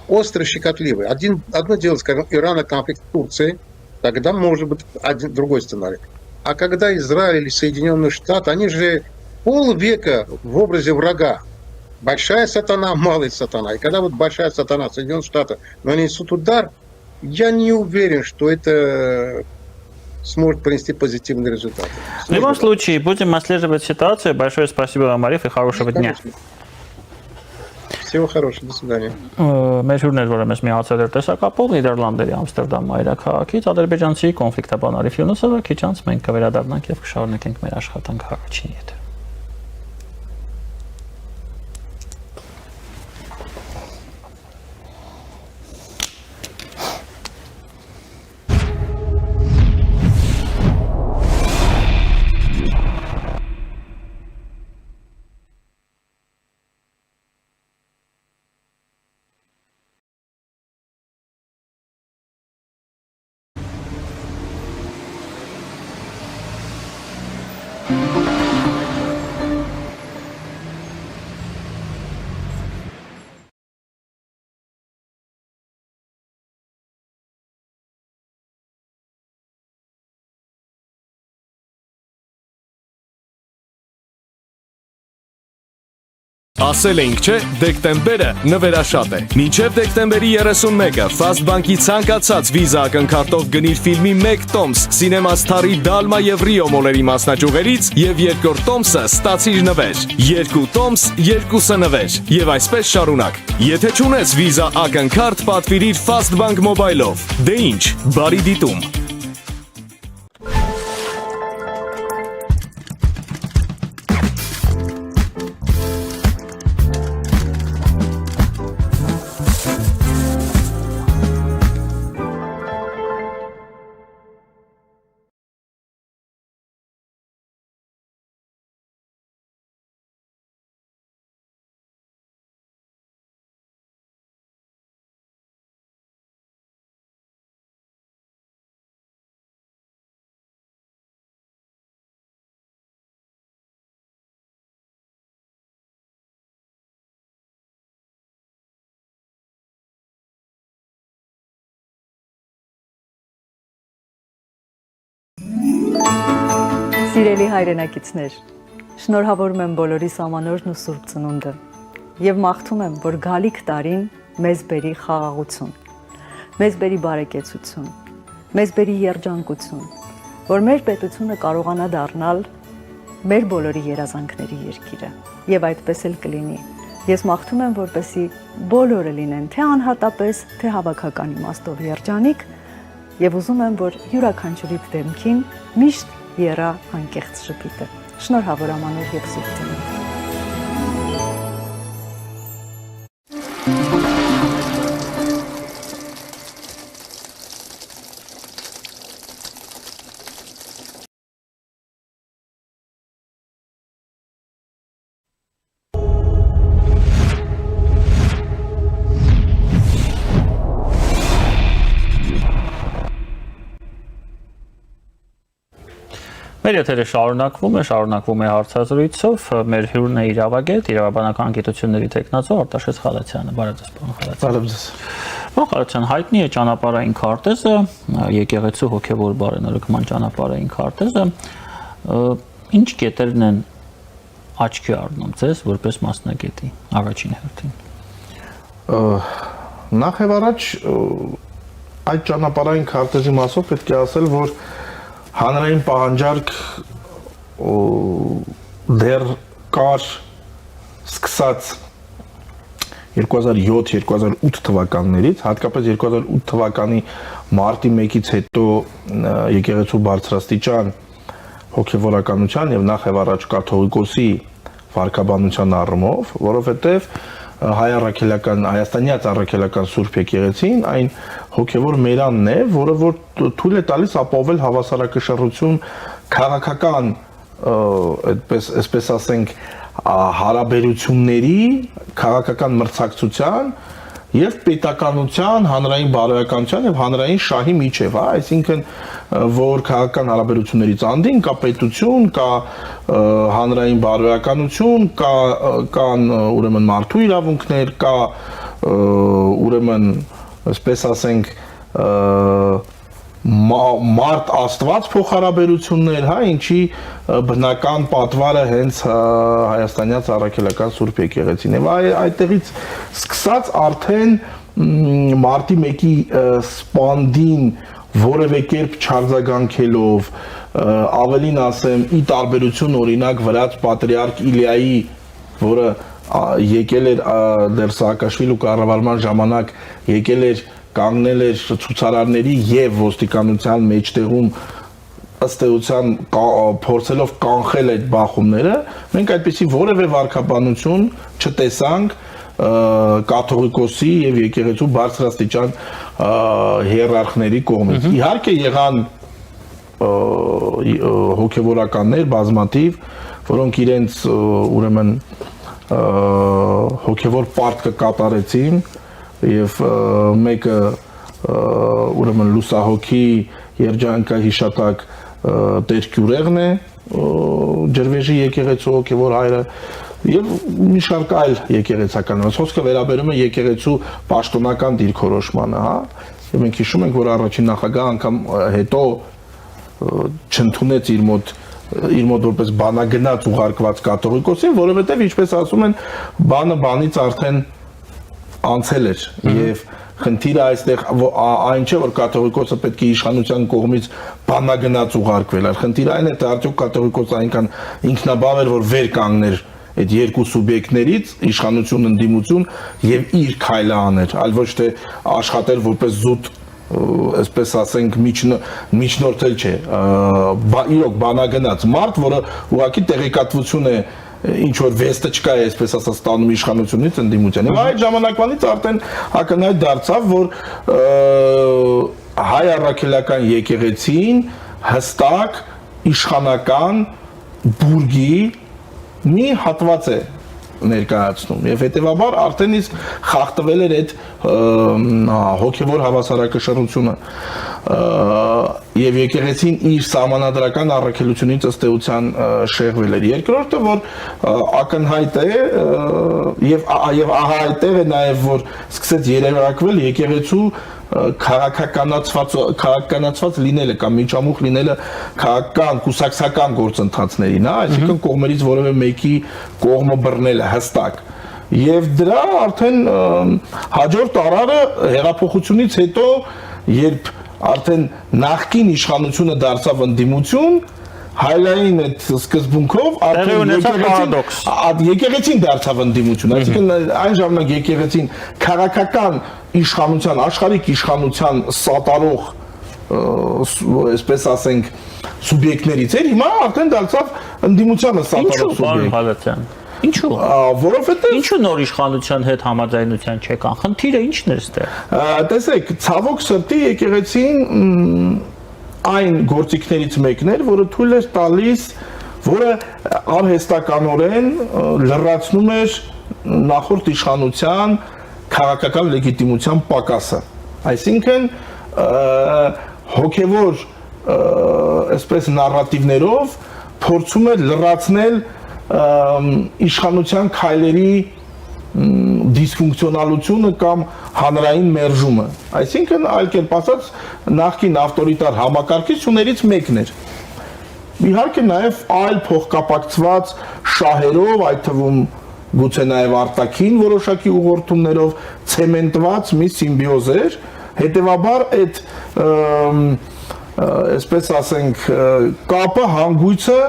острый, щекотливый. Одно дело, скажем, Ирана конфликт с Турцией, тогда может быть другой сценарий. А когда Израиль или Соединенные Штаты, они же полвека в образе врага. Большая сатана, малая сатана. И когда вот большая сатана, Соединенные Штаты, нанесут удар, я не уверен, что это сможет принести позитивный результат. В любом случае, будем отслеживать ситуацию. Большое спасибо вам, Ариф, и хорошего дня. Всего хорошего, до свидания. Մեր հյուրն էր, որը մեզ միացել էր տեսակապով Նիդերլանդերի Ամստերդամ մայրաքաղաքից ադրբեջանցի կոնֆլիկտաբան Արիֆ Յունուսովը, քիչ անց մենք կվերադառնանք եւ կշարունակենք մեր աշխատանքը առաջին եթեր։ Ասել էինք, չէ, դեկտեմբերը նվերաշատ է։ Մինչև դեկտեմբերի 31-ը Fast Bank-ի ցանկացած վիզա ակնքարտով գնիր ֆիլմի 1 տոմս Cinema Star-ի Dalma եւ Rio մոլերի մասնաճյուղերից եւ երկրորդ տոմսը ստացիր նվեր։ 2 տոմս, 2-ը նվեր։ Եվ այսպես շարունակ։ Եթե չունես վիզա ակնքարտ, պատվիրիր Fast Bank Mobile-ով։ Դե ինչ, բարի դիտում։ Սիրելի հայրենակիցներ, շնորհավորում եմ բոլորի սամանորն ու Սուրբ Ծնունդը եւ մաղթում եմ, որ գալիք տարին մեզ բերի խաղաղություն, մեզ բերի բարեկեցություն, մեզ բերի երջանկություն, որ մեր պետությունը կարողանա դառնալ մեր բոլորի երազանքների երկիրը եւ այդպես էլ կլինի։ Ես մաղթում եմ, որպեսզի բոլորը լինեն թե անհատապես, թե հավաքական իմաստով երջանիկ եւ ուզում եմ, որ յուրաքանչյուրի դեմքին միշտ եռա անկեղծ շփիթը։ Շնորհավոր ամանոր եւ Սուրբ Ծնունդ։ Մեր եթերը շարունակվում է հարցազրույցով, մեր հյուրն է իրավագետ, իրավաբանական գիտությունների տեխնացու Արտաշես Խալաթյանը, բարև ձեզ պարոն Խալաթյան։ Բարև ձեզ։ Պարոն Խալաթյան, հայտնի է ճանապարհային քարտեզը, եկեղեցու հոգևոր բարենորոգման ճանապարհային քարտեզը, ինչ կետերն են աչքի առնում ձեզ որպես մասնագետի առաջին հերթին։ Նախ եւ առաջ այդ ճանապարհային քարտեզի մասով պետք է ասել, որ հանրային պահանջարկ դեռ կար սկսած 2007-2008 թվականներից, հատկապես 2008 թվականի մարտի 1-ից հետո եկեղեցու բարձրաստիճան հոգևորականության եւ նախ եւ առաջ կաթողիկոսի վարքաբանության առումով, որովհետեւ հայաստանյաց առաքելական Սուրբ եկեղեցին այն հոգևոր մերանն է, որը որ թույլ է տալիս ապահովել հավասարակշռություն քաղաքական, այսպես ասենք, հարաբերությունների, քաղաքական մրցակցության եւ պետականության, հանրային բարոյականության եւ հանրային շահի միջև, այսինքն որ քաղաքական հարաբերություններից անդին կա պետություն, կա հանրային բարոյականություն, կան ուրեմն մարդու իրավունքներ, կա ուրեմն, այսպես ասենք, մարդ աստված փոխհարաբերություններ, հա, ինչի բնական պատվարը հենց հայաստանյաց առաքելական Սուրբ եկեղեցին է։ Այդտեղից սկսած արդեն մարտի 1-ի սպանդին որևէ կերպ չարձագանքելով, ավելին ասեմ, ի տարբերություն օրինակ վրաց պատրիարք Իլիայի, որը եկել էր դեռ Սաակաշվիլու կառավարման ժամանակ եկել էր կանգնել էր ցուցարարների եւ ոստիկանության մեջտեղում ըստ էության փորձելով կանխել այդ բախումները, մենք այդպիսի որևէ վարքաբանություն չտեսանք կաթողիկոսի եւ եկեղեցու բարձրաստիճան հիերարխների կողմից։ Իհարկե եղան հոգևորականներ բազմաթիվ, որոնք իրենց ուրեմն հոգևոր պարտքը կատարեցին եւ մեկը ուրեմն լուսահոգի երջանկահիշատակ Տեր Գյուրեղն է, Ջրվեժի եկեղեցու հոգևոր հայրը եւ մի շարք այլ եկեղեցական, խոսքը վերաբերում է եկեղեցու պաշտոնական դիրքորոշմանը, հա, եւ մենք հիշում ենք, որ առաջին նախագահ անգամ հետո չընդունեց իր մոտ որպես բանագնաց ուղարկված կաթողիկոսին, որովհետեւ ինչպես ասում են, բանը բանից արդեն անցել էր եւ խնդիրը այստեղ այն չէ որ կաթողիկոսը պետք է իշխանության կողմից բանագնաց ուղարկվել, այլ խնդիրը այն է թե արդյոք կաթողիկոսը այնքան ինքնաբավ էր որ վեր կանգներ այդ երկու սուբյեկտներից իշխանություն ընդդիմություն եւ իր քայլը աներ, այլ ոչ թե աշխատել որպես զուտ, այսպես ասենք, միջնորդել չէ, իրոք բանագնաց մարդ, որը ուղղակի տեղեկատվություն է ինչ որ վեստը չկա, այսպես ասած, ստանում իշխանությունից ընդդիմության։ Եվ այդ ժամանակվանից արդեն ակնհայտ դարձավ, որ հայ առաքելական եկեղեցին հստակ իշխանական բուրգի մի հատված է ներկայացնում եւ հետեւաբար արդեն իսկ խախտվել էր այդ հոգեվոր հավասարակշռությունը եւ եկեղեցին իր սահմանադրական առաքելությունից ըստ էության շեղվել էր։ Երկրորդը որ ակնհայտ է եւ ահա այդտեղ է նաեւ որ սկսեց երևակվել եկեղեցու քաղաքականացված լինելը կամ միջամուխ լինելը քաղաքական կուսակցական գործընթացներին, հա, այսինքն կողմերից որևէ մեկի կողմը բռնելը հստակ։ Եվ դրա արդեն հաջորդ տարարը հեղափոխությունից հետո, երբ արդեն նախկին իշխանությունը դարձավ ընդդիմություն, հայլային այդ սկզբունքով արդեն եկեղեցին դարձավ ընդդիմություն, այսինքն այն ժամանակ եկեղեցին քաղաքական իշխանության, աշխարհիկ իշխանության սատարող, այսպես ասենք, սուբյեկտներից էր, հիմա արդեն դարձավ ընդդիմությանը սատարող սուբյեկտ։ Ինչու՞, որովհետև ինչու նոր իշխանության հետ համաձայնության չեկան։ Խնդիրը ի՞նչն էր այստեղ։ Տեսեք, ցավոք սրտի եկեղեցին այն գործիքներից մեկն էր, որը թույլ էր տալիս, որը արհեստականորեն լրացնում էր նախորդ իշխանության քաղաքական լեգիտիմության պակասը։ Այսինքն հոգևոր այսպես նարատիվներով փորձում էր լրացնել իշխանության քայլերի դիսֆունկցիոնալությունը կամ հանրային մերժումը։ Այսինքն այլ կերպ ասած նախկին ավտորիտար համակարգիչներից մեկն էր։ Իհարկե նաև այլ փոխկապակցված շահերով, այդ թվում գուցե նաև արտաքին որոշակի ուղղորդումներով ցեմենտված մի սիմբիոզ էր, հետևաբար այդ այսպես ասենք կապը հանգույցը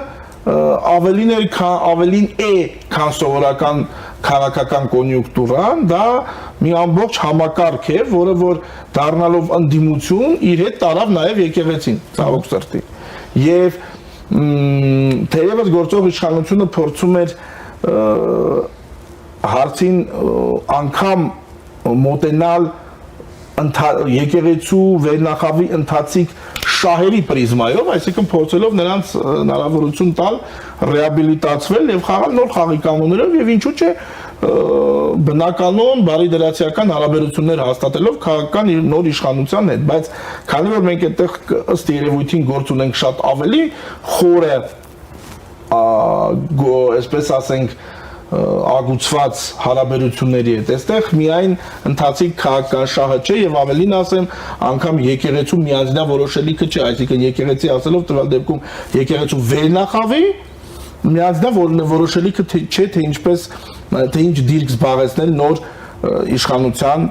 ավելին է, քան սովորական քաղաքական կոնյունկտուրան, դա մի ամբողջ համակարգ է, որը որ դառնալով ընդդիմություն իր հետ տարավ նաև եկեղեցին, ցավոք սրտի։ Եվ թեևս գործող իշխանությունը փորձում էր հարցին անգամ մոտենալ եկեղեցու վերնախավի ընթացիկ շահերի պրիզմայով, այսինքն փորձելով նրանց հնարավորություն տալ ռեաբիլիտացվել եւ խաղալ նոր խաղի կանոններով եւ ինչու՞ չէ բնականon բարի դրացիական հարաբերություններ հաստատելով քաղաքական նոր իշխանության հետ, բայց քանի որ մենք այդտեղ ըստ երևույթին գործ ունենք շատ ավելի խորը, այսպես ասենք, ագուցված հարաբերությունների հետ, այստեղ միայն ընթացիկ քաղաքական շահը չէ եւ ավելին ասեմ, անգամ եկեղեցու միանձնյա որոշելիքը չէ, այսինքն եկեղեցի ասելով տվյալ դեպքում եկեղեցու վերնախավի միանձնյա որոշելիքը չէ, թե ինչպես թե ինչ դիրք զբաղեցնել նոր իշխանության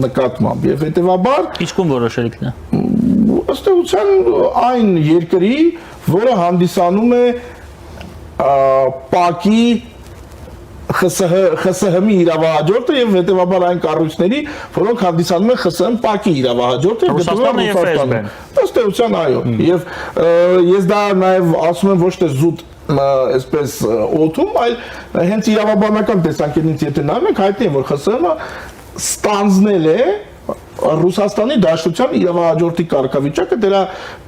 նկատմամբ եւ հետեւաբար Ինչքան որոշելիքն է։ Ըստ էության այն երկրի, որը հանդիսանում է ՊԱԿ-ի ԽՍՀՄ-ի իրավահաջորդը եւ հետեւաբար այն կառույցների, որոնք հանդիսանում են ԽՍՀՄ ՊԱԿ-ի իրավահաջորդը եւ Ռուսաստանը։ Ըստ էության այո։ Եվ ես դա նաեւ ասում եմ ոչ թե զուտ այսպես օթում, այլ հենց իրավաբանական տեսանկյունից եթե նայում ենք, հայտնի է, որ ԽՍՀՄ-ը ստանձնել է Ռուսաստանի Դաշնության իրավահաջորդի կարգավիճակը դրա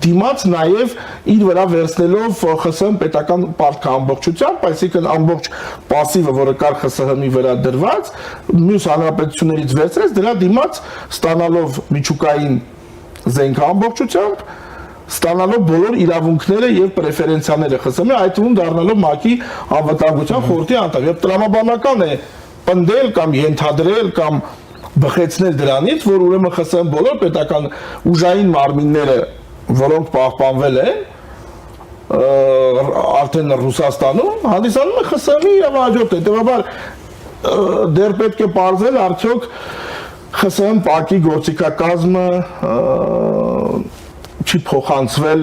դիմաց նաև իր վրա վերցնելով ԽՍՀՄ պետական պարտքը ամբողջությամբ, այսինքն ամբողջ պասիվը, որը կար ԽՍՀՄ-ի վրա դրված, մյուս հանրապետություններից վերցրեց, դրա դիմաց ստանալով միջուկային զենք ամբողջությամբ, ստանալով բոլոր իրավունքները եւ պրեֆերենցիաները ԽՍՀՄ-ի, այդ թվում դառնալով ՄԱԿ-ի անվտանգության խորհրդի անդամ։ Եվ տրամաբանական է պնդել կամ ենթադրել կամ բխեցնել դրանից, որ ուրեմն ԽՍՀՄ բոլոր պետական ուժային մարմինները, որոնք պահպանվել են արդեն Ռուսաստանում, հանդիսանում են ԽՍՀՄ-ի իրավահաջորդ, հետեւաբար դեռ պետք է պարզել արդյոք ԽՍՀՄ ՊԱԿ-ի գործիքակազմը չի փոխանցվել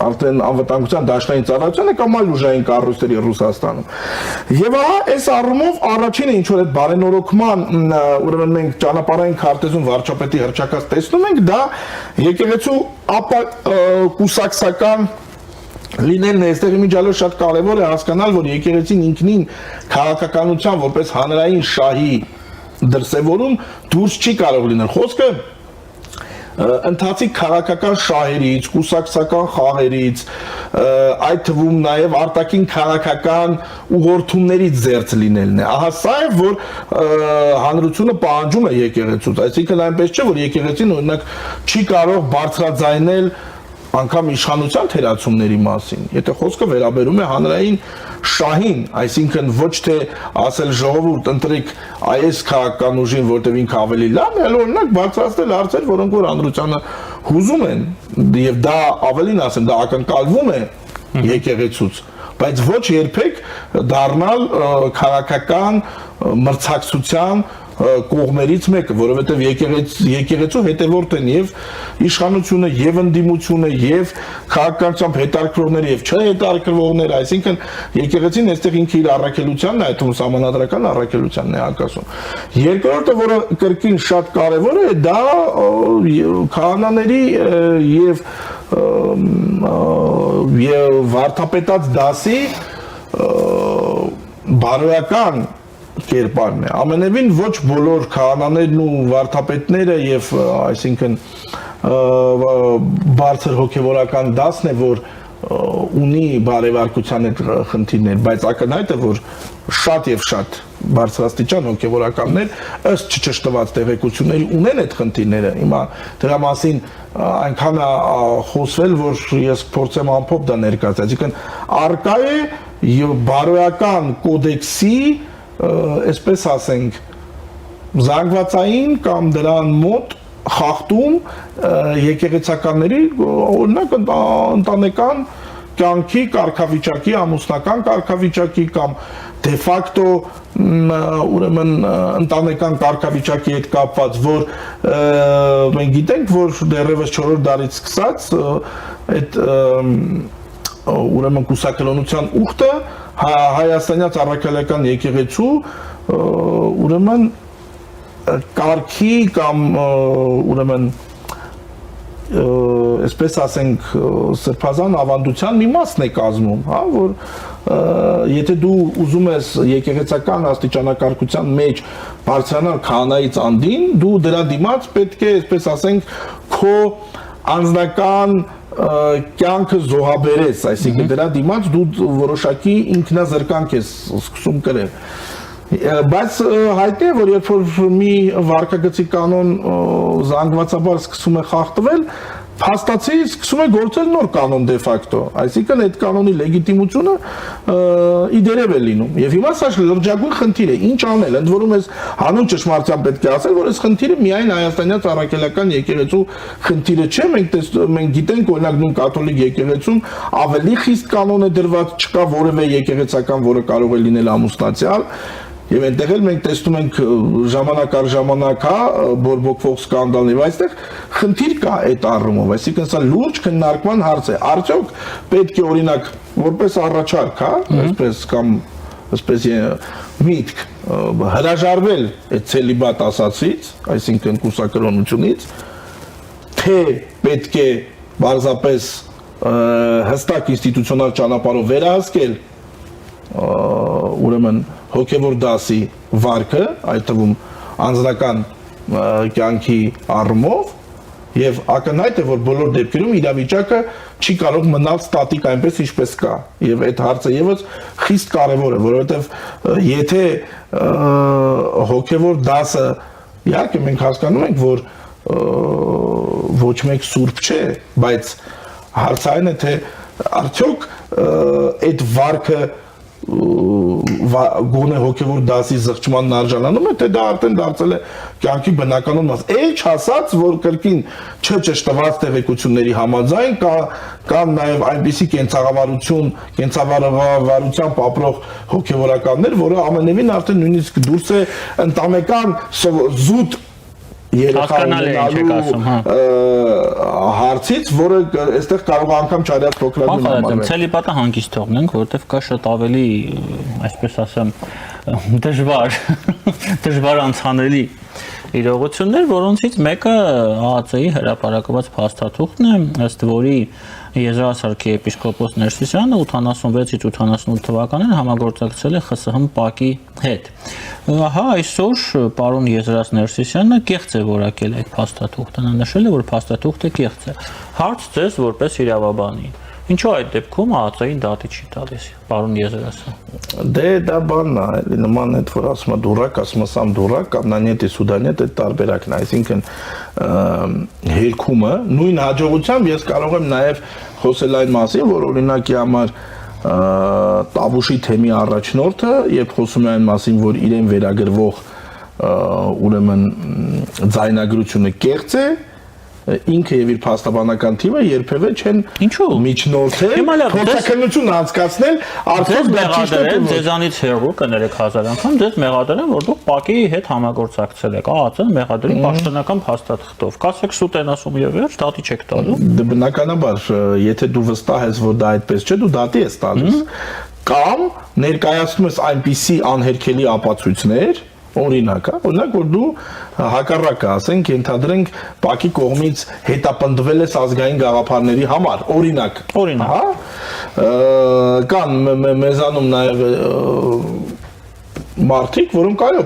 արդեն անվտանգության դաշնային ծառայությանը կամ այլ ուժային կառույցների Ռուսաստանում։ Եվ ահա այս առումով առաջինը ինչ որ այդ բարենորոգման ուրեմն մենք ճանապարհային քարտեզում վարչապետի հռչակած տեսնում ենք, դա եկեղեցու կուսակցական լինելն է, այստեղ իմիջիալով շատ կարևոր է հասկանալ, որ եկեղեցին ինքնին քաղաքականության որպես հանրային շահի դրսևորում դուրս չի կարող լինել։ Խոսքը ընթացիկ քաղաքական շահերից, կուսակցական խաղերից, այդ թվում նաև արտաքին քաղաքական ուղղորդումներից զերծ լինելն է։ Ահա սա է, որ հանրությունը պահանջում է եկեղեցուց, այսինքն այնպես չէ, որ եկեղեցին օրինակ չի կարող բարձրաձայնել անգամ իշխանության թերացումների մասին, եթե խոսքը վերաբերում է հանրային շահին, այսինքն ոչ թե ասել ժողովուրդ ընտրեք այս քաղաքական ուժին, որտեղ ինքը ավելի լավ է, այլ օրինակ բարձրացնել հարցեր, որոնք որ հանրությանը հուզում են, եւ դա ավելին ասեմ, դա ակնկալվում է եկեղեցուց, բայց ոչ երբեք դառնալ քաղաքական մրցակցության կողմերից մեկը, որովհետև եկեղեցու հետևորդ են եւ իշխանությունը եւ ընդդիմությունը եւ քաղաքականությամբ հետարկվողները եւ չհետարկվողները, այսինքն եկեղեցին այստեղ ինքը իր առաքելությանն է, այդ թվում համանadrական առաքելությանն է հակասում։ Երկրորդը, որը կրկին շատ կարեւոր է, դա քահանաների եւ վարդապետած դասի բարոյական կերպարն է։ Ամենևին ոչ բոլոր քահանաներն ու վարդապետները եւ այսինքն բարձր հոգեվորական դասն է, որ ունի բարեվարկության այդ խնդիրներ, բայց ակնհայտ է, որ շատ եւ շատ բարձրաստիճան հոգեվորականներ ըստ չճշտված տեղեկությունների ունեն այդ խնդիրները։ Հիմա դրա մասին այնքան է խոսվել, որ ես փորձեմ ամփոփ դա ներկայացնել, այսինքն արկա է բարոյական կոդեքսի այսպես ասենք զանգվածային կամ դրան մոտ խախտում եկեղեցականների օրինակ ընտանեկան կյանքի կարգավիճակի, ամուսնական կարգավիճակի կամ դե ֆակտո ուրեմն ընտանեկան կարգավիճակի հետ կապված, որ մենք գիտենք, որ դեռևս 4-րդ դարից սկսած այդ ուրեմն կուսակրոնության ուխտը հայաստանյաց առաքելական եկեղեցու ուրեմն կարգի կամ ուրեմն այսպես ասենք սրբազան ավանդության մի մասն է կազմում, հա, որ եթե դու ուզում ես եկեղեցական աստիճանակարգության մեջ բարձրանալ քահանայից անդին, դու դրա դիմաց պետք է, այսպես ասենք, քո անձնական կյանքը զոհաբերես, այսինքն դրա դիմաց դու որոշակի ինքնազրկանք ես սկսում կրել։ Բայց հայտնի է, որ երբ որ մի վարկագծի կանոն զանգվածաբար սկսում է խախտվել, փաստացի սկսում է գործել նոր կանոն դե ֆակտո, այսինքն այդ կանոնի լեգիտիմությունը իդերև է լինում։ Եվ հիմա սա լրջագույն խնդիր է, ինչ անել, ընդ որում ես հանուն ճշմարտության պետք է ասել, որ այս խնդիրը միայն հայաստանյաց առաքելական եկեղեցու խնդիրը չէ, մենք գիտենք, օրինակ նույն կաթոլիկ եկեղեցում ավելի խիստ կանոն է դրված, չկա որևէ եկեղեցական, որը կարող է լինել ամուսնացյալ։ Եվ այնտեղ էլ մենք տեսնում ենք ժամանակ առ ժամանակ բորբոքվող սկանդալներ, այստեղ խնդիր կա այդ առումով, այսինքն սա լուրջ քննարկման հարց է։ Արդյոք պետք է օրինակ որպես առաջարկ, այսպես կամ այսպես միտք հրաժարվել այդ ցելիբատ ասացից, այսինքն կուսակրոնությունից, թե պետք է բարձրապես հստակ ինստիտուցիոնալ ճանապարհով վերահսկել ուրեմն հոգևոր դասի վարկը, այդ թվում անձնական կյանքի առումով, եւ ակնհայտ է, որ բոլոր դեպքերում իրավիճակը չի կարող մնալ ստատիկ այնպես ինչպես կա, եւ այդ հարցը եւս խիստ կարեւոր է, որովհետեւ եթե հոգևոր դասը, իհարկե մենք հասկանում ենք, որ ոչ մեկ սուրբ չէ, բայց հարցը այն է, թե արդյոք այդ վարկը գոնե հոգևոր դասի զղջման արժանանում է, թե դա արդեն դարձել է կյանքի բնականոն մաս։ Էլ չասած, որ կրկին չճշտված տեղեկությունների համաձայն կան նաև այնպիսի կենցաղավարությամբ ապրող հոգևորականներ, որը ամենևին արդեն նույնիսկ դուրս է ընտանեկան զուտ երեխա ունենալու հարցից, որը այստեղ կարող է անգամ չարյալ փոքրագույն համարվել։ Ցելիբատը հանգիստ թողնենք, որովհետև կա շատ ավելի, այսպես ասեմ, դժվար անցանելի իրողություններ, որոնցից մեկը ԱԱԾ-ի հրապարակված փաստաթուղթն է, ըստ որի Եզրասարքի եպիսկոպոս Ներսիսյանը 86-ից 88 թվականին համագործակցել է ԽՍՀՄ ՊԱԿ-ի հետ։ Ահա այսօր պարոն Եզրաս Ներսիսյանը կեղծ է որակել այդ փաստաթուղթը, նա նշել է, որ փաստաթուղթը կեղծ է։ Հարց ձեզ որպես իրավաբանի, ինչու այդ դեպքում ԱԱԾ-ին դատի չի տալիս, պարոն Եզրասը։ Դե դա բանն է, էլի նման այդ որ ասում է դուրակ, ասում է սամ դուրակ, կամ նանյետ է սուդանյետ, այդ տարբերակն է, այսինքն հերքումը նույն հաջողությամբ ես կարող եմ նաև խոսել այն մասին, որ օրինակի համար Տավուշի թեմի առաջնորդը, երբ խոսում է այն մասին, որ իրեն վերագրվող ուրեմն ձայնագրությունը կեղծ է, ինքը եւ իր փաստաբանական թիմը երբևէ չեն միջնորդել փորձակնություն անցկացնել արդյոք դա ճիշտ է ձեզանից հեռու կներեք հազար անգամ ձեզ մեղադրեն որ դուք ՊԱԿ-ի հետ համագործակցել եք ԱԱԾ-ն մեղադրի պաշտոնական փաստաթղթով կասեք սուտ են ասում եւ վերջ դատի չեք տալու դե բնականաբար եթե դու վստահ ես որ դա այդպես չէ դու դատի ես տալիս կամ ներկայացնում ես այնպիսի անհերքելի ապացույցներ օրինակ, որ դու հակառակը ասենք, ենթադրենք ՊԱԿ-ի կողմից հետապնդվել ես ազգային գաղափարների համար, օրինակ, կան մեզանում նաև մարդիկ, որոնք այո,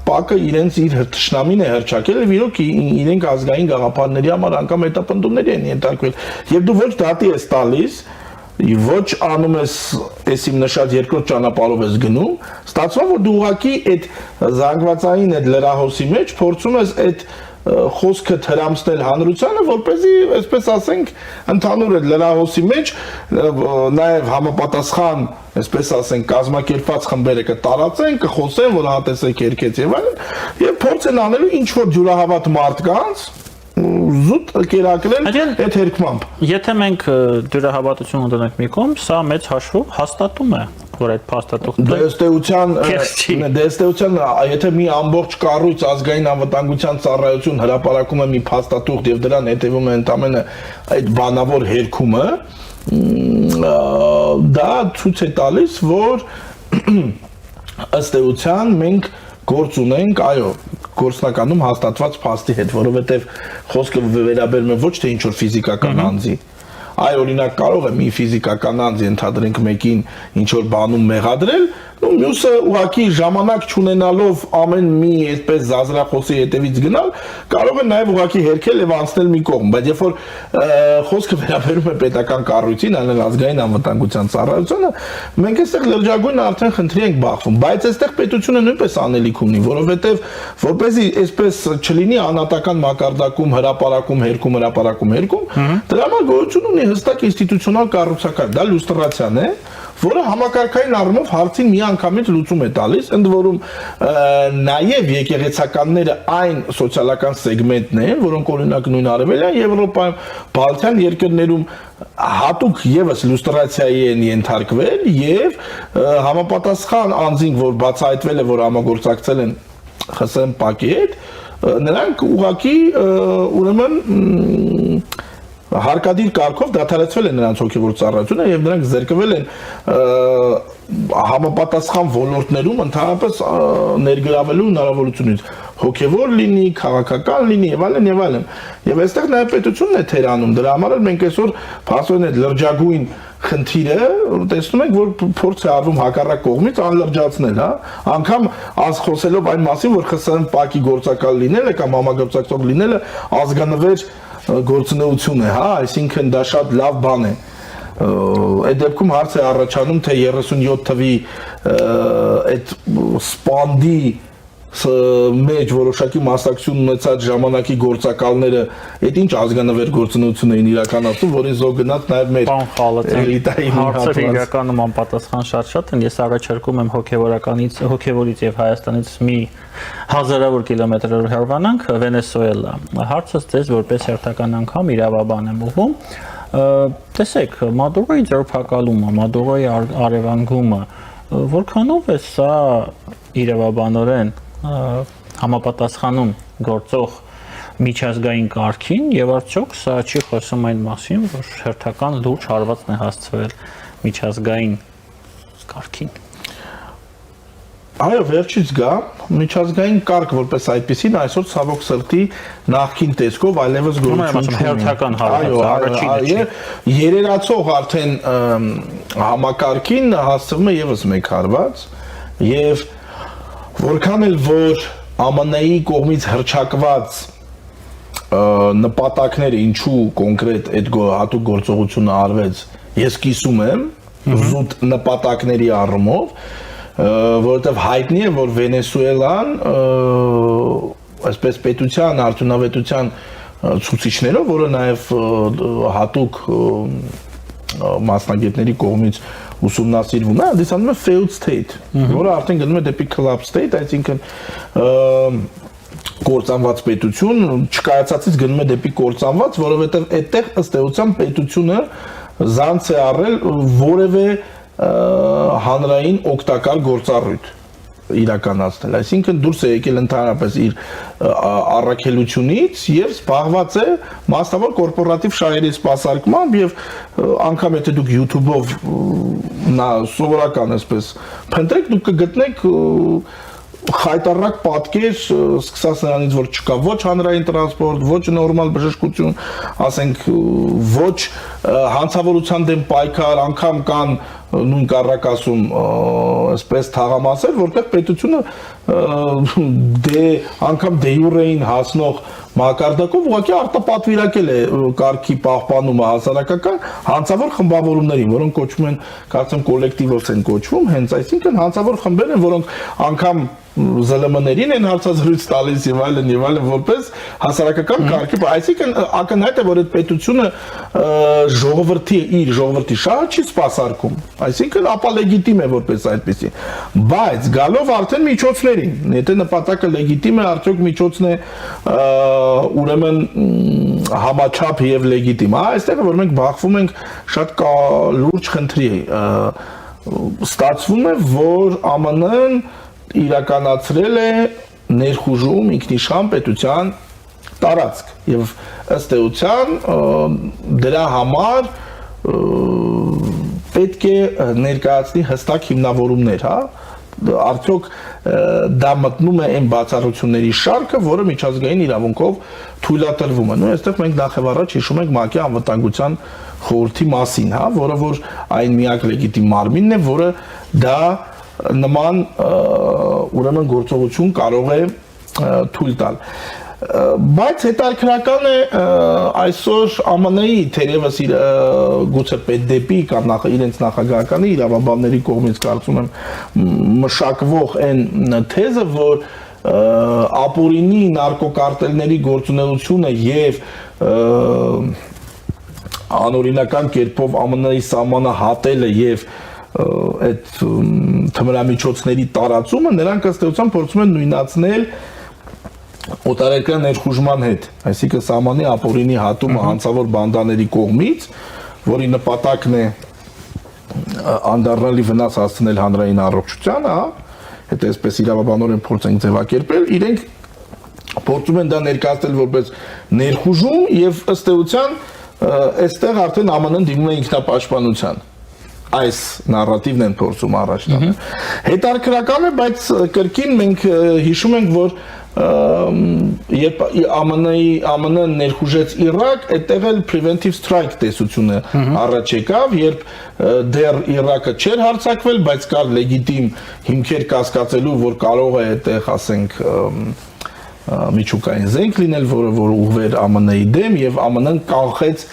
ՊԱԿ-ը իրենց իր թշնամին է հռչակել եւ իրոք իրենք ազգային գաղափարների համար անգամ հետապնդումների են ենթարկվել, եւ դու ոչ դատի ես տալիս ոչ անում ես այս իմ նշած երկրորդ ճանապարհով ես գնում, ստացվում որ դու ուղղակի այդ զանգվածային այդ լրահոսի մեջ փորձում ես այդ խոսքը թրամսնել հանրությանը, որպեսզի, այսպես ասենք, ընդհանուր այդ լրահոսի մեջ նաև համապատասխան, այսպես ասենք, կազմակերպված խմբերը կտարածեն, կխոսեն, որ հատեսեք երկեց եւ այլն, եւ փորձ են անելու ինչ որ ջուրահավատ մարդկանց զուտ կերակրել այդ հերկմամբ։ Եթե մենք դյուրահավատություն ունենք մի կողմ, սա մեծ հաշվով հաստատում է, որ այդ փաստաթուղթը դեստեյության, եթե մի ամբողջ կառույց ազգային անվտանգության ծառայություն հրապարակում է մի փաստաթուղթ եւ դրան հետևում է ընդամենը այդ բանավոր հերկումը, դա ցույց է տալիս, որ ըստ էության մենք գործ ունենք, այո, գործնականում հաստատված փաստի հետ, որովհետև խոսքը վերաբերում է ոչ թե ինչ որ ֆիզիկական անձի, այ օրինակ կարող է մի ֆիզիկական անձ ենթադրենք մեկին ինչ որ բանում մեղադրել, ու մյուսը ուղղակի ժամանակ չունենալով ամեն մի այդպես զազրախոսի հետևից գնալ, կարող է նաև ուղղակի հերքել եւ անցնել մի կողմ, բայց երբ որ խոսքը վերաբերում է պետական կառույցին, այլ ազգային անվտանգության ծառայությունը, մենք այստեղ լրջագույն արդեն խնդրի ենք բախվում, բայց այստեղ պետությունը նույնպես անելիք ունի, որովհետեւ որպեսզի այսպես չլինի անհատական մակարդակում հրապարակում, հերքում, դրա համար գոյություն ունի հստակ ինստիտուցիոնալ կառուցակարգ, դա լյուստրացիան է, որը համակարգային առումով հարցին միանգամից լուծում է տալիս, ընդ որում նաև եկեղեցականները այն սոցիալական սեգմենտն են, որոնք օրինակ նույն Արևելյան Եվրոպայում, Բալթյան երկրներում հատուկ եւս լյուստրացիայի են ենթարկվել եւ համապատասխան անձին, որ բացահայտվել է, որ համագործակցել են ԽՍՀՄ ՊԱԿ-ի հետ, նրանք ուղղակի ուրեմն հարկադիր կարգով դադարեցվել է նրանց հոգևոր ծառայությունը եւ նրանք զերկվել են համապատասխան ոլորտներում ընդհանրապես ներգրավելու հնարավորությունից հոգևոր լինի, քաղաքական լինի եւ այլն եւ այլն։ Եվ այստեղ նաեւ պետությունն է թերանում, դրա համար էլ մենք այսօր փաստորեն այդ լրջագույն խնդիրը տեսնում ենք, որ փորձ է արվում հակառակ կողմից անլրջացնել, հա, անգամ խոսելով այն մասին, որ ԽՍՀՄ ՊԱԿ-ի գործակալ լինելը կամ համագործակցող լինելը ազգանվեր գործունեություն է, հա, այսինքն դա շատ լավ բան է։ Այդ դեպքում հարց է առաջանում, թե 37 թվի այդ սպանդի մեջ որոշակի մասնակցություն ունեցած ժամանակի գործակալները այդ ինչ ազգանվեր գործունեություն էին իրականացնում, որին զոհ գնաց նաև մեր էլիտայի հարցերը իրականում անպատասխան շատ են։ Ես առաջարկում եմ հոգևորից եւ Հայաստանից մի հազարավոր կիլոմետրերով հեռվանանք Վենեսուելա։ Հարցս ձեզ որպես հերթական անգամ իրավաբան եմ ուղղում։ Տեսեք, Մադուրոյի ձերբակալումը, Մադուրոյի արևանգումը, որքանով է սա իրավաբանորեն համապատասխանում գործող միջազգային կարգին եւ արդյոք սա չի խոսում այն մասին, որ հերթական լուրջ հարվածն է հասցվել միջազգային կարգին։ Այո, վերջից գա միջազգային կարգ որպես այդպեսին այսօր ցավոք սրտի նախքին տեսքով այլևս գոյություն չունի։ Հերթական հարվածը երերացող արդեն համակարգին հասցվում է եւս մեկ հարված եւ որքան էլ որ ԱՄՆ-ի կողմից հրճակված նպատակները ինչու կոնկրետ այդ հատուկ գործողությունը արվեց, ես կիսում եմ զուտ նպատակների առումով, որովհետև հայտնի է, որ Վենեսուելան այսպես պետության, արդյունավետության ցուցիչներով, որը նաև հատուկ մասնագետների կողմից ուսումնասիրվում է, հանդիսանում է failed state, որը արդեն գնում է դեպի collapsed state, այսինքն կործանված պետություն, չկայացածից գնում է դեպի կործանված, որովհետև այդտեղ ըստ էության պետությունը զանց է առել որևէ հանրային օգտակար գործառույթ իրականացնել, այսինքն դուրս է եկել ընդհանրապես իր առաքելությունից եւ զբաղված է մասնավոր կորպորատիվ շահերի սպասարկմամբ եւ անգամ եթե դուք YouTube-ով նա սովորական այսպես փնտրեք, դուք կգտնեք խայտառակ պատկեր, սկսած նրանից, որ չկա ոչ հանրային տրանսպորտ, ոչ նորմալ բժշկություն, ասենք ոչ հանցավորության դեմ պայքար, անգամ կան նույն կառակասում այսպես թաղամասեր, որտեղ պետությունը անգամ դե յուրեին հասնող մակարդակով ուղղակի արտապատվիրակել է կարգի պահպանումը հասարակական հանցավոր խմբավորումներին, որոնք կոչվում են, կարծեմ կոլեկտիվով են կոչվում, հենց այսինքն հանցավոր խմբեր են, որոնք անգամ ԶԼՄ-ներին են հարցազրույց տալիս եւ այլն, որպես հասարակական կարգի, այսինքն ակնհայտ է, որ այդ պետությունը ժողովրդի շահը չի սպասարկում, այսինքն ապա լեգիտիմ է որպես այդպեսի, բայց գալով արդեն միջոցներին, եթե նպատակը լեգիտիմ է, արդյոք միջոցն է ուրեմն համաչափ եւ լեգիտիմ, այստեղ որ մենք բախվում ենք շատ լուրջ խնդրի, ստացվում է, որ ԱՄՆ-ն իրականացրել է ներխուժում ինքնիշխան պետության տարածք եւ ըստ էության դրա համար պետք է ներկայացնի հստակ հիմնավորումներ, հա, արդյոք դա մտնում է այն բացառությունների շարքը, որը միջազգային իրավունքով թույլատրվում է։ Նույն այստեղ մենք նախ եւ առաջ հիշում ենք ՄԱԿ-ի անվտանգության խորհրդի մասին, հա, որը որ այն միակ լեգիտիմ մարմինն է, որը դա նման ուրեմն գործողություն կարող է թույլ տալ։ Բայց հետաքրքրական է այսօր ԱՄՆ-ի թերևս իր գուցե պետդեպի կամ իրենց նախագահականի իրավաբանների կողմից կարծում եմ մշակվող այն թեզը, որ ապօրինի նարկոկարտելների գործունեությունը եւ անօրինական կերպով ԱՄՆ-ի սահմանը հատելը եւ այդ թմրամիջոցների տարածումը նրանք ըստ էության փորձում են նույնացնել օտարերկրյա ներխուժման հետ, այսինքն սահմանի ապօրինի հատումը հանցավոր բանդաների կողմից, որի նպատակն է անդառնալի վնաս հասցնել հանրային առողջությանը, հա, հետ այսպես իրավաբանորեն փորձ են ձևակերպել, իրենք փորձում են դա ներկայացնել որպես ներխուժում եւ ըստ էության այստեղ արդեն ԱՄՆ-ն դիմում է ինքնապաշտպանության։ Այս նարատիվն են փորձում առաջ տանել։ Հետաքրքրական է, բայց կրկին մենք հիշում ենք, որ երբ ԱՄՆ-ը ներխուժեց Իրաք, այդտեղ էլ preventive strike տեսությունը առաջ եկավ, երբ դեռ Իրաքը չէր հարձակվել, բայց կար լեգիտիմ հիմքեր կասկածելու, որ կարող է այդտեղ, ասենք, միջուկային զենք լինել, որը որ ուղղվեր ԱՄՆ-ի դեմ եւ ԱՄՆ-ն կանխեց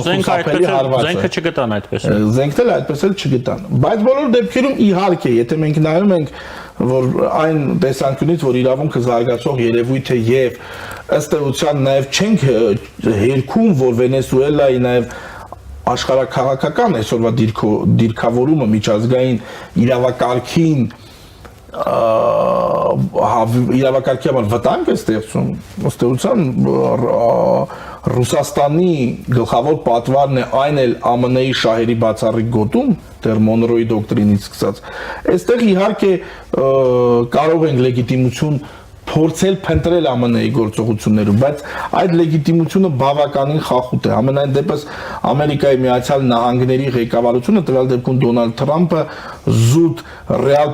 Զենքը չգտան այդպես։ Զենքն էլ այդպես էլ չգտան։ Բայց բոլոր դեպքերում իհարկե, եթե մենք նայում ենք, որ այն տեսանկյունից, որ իրավունքը զարգացող երևույթ է եւ ըստ էության նաեւ չենք հերքում, որ Վենեսուելայի նաեւ աշխարհաքաղաքական այսօրվա դիրքավորումը միջազգային իրավակարգին իրավակարգի համար վտանգ է ստեղծում, ըստ էության Ռուսաստանի գլխավոր պատվարն է այն էլ ԱՄՆ-ի շահերի բացառիկ գոտում, դեռ Մոնրոյի դոկտրինից սկսած։ Այստեղ իհարկե կարող ենք լեգիտիմություն փորձել փնտրել ԱՄՆ-ի գործողություններում, բայց այդ լեգիտիմությունը բավականին խախուտ է։ Ամենայն դեպս Ամերիկայի Միացյալ Նահանգների ղեկավարությունը, տվյալ դեպքում Դոնալդ Թրամփը, զուտ ռեալ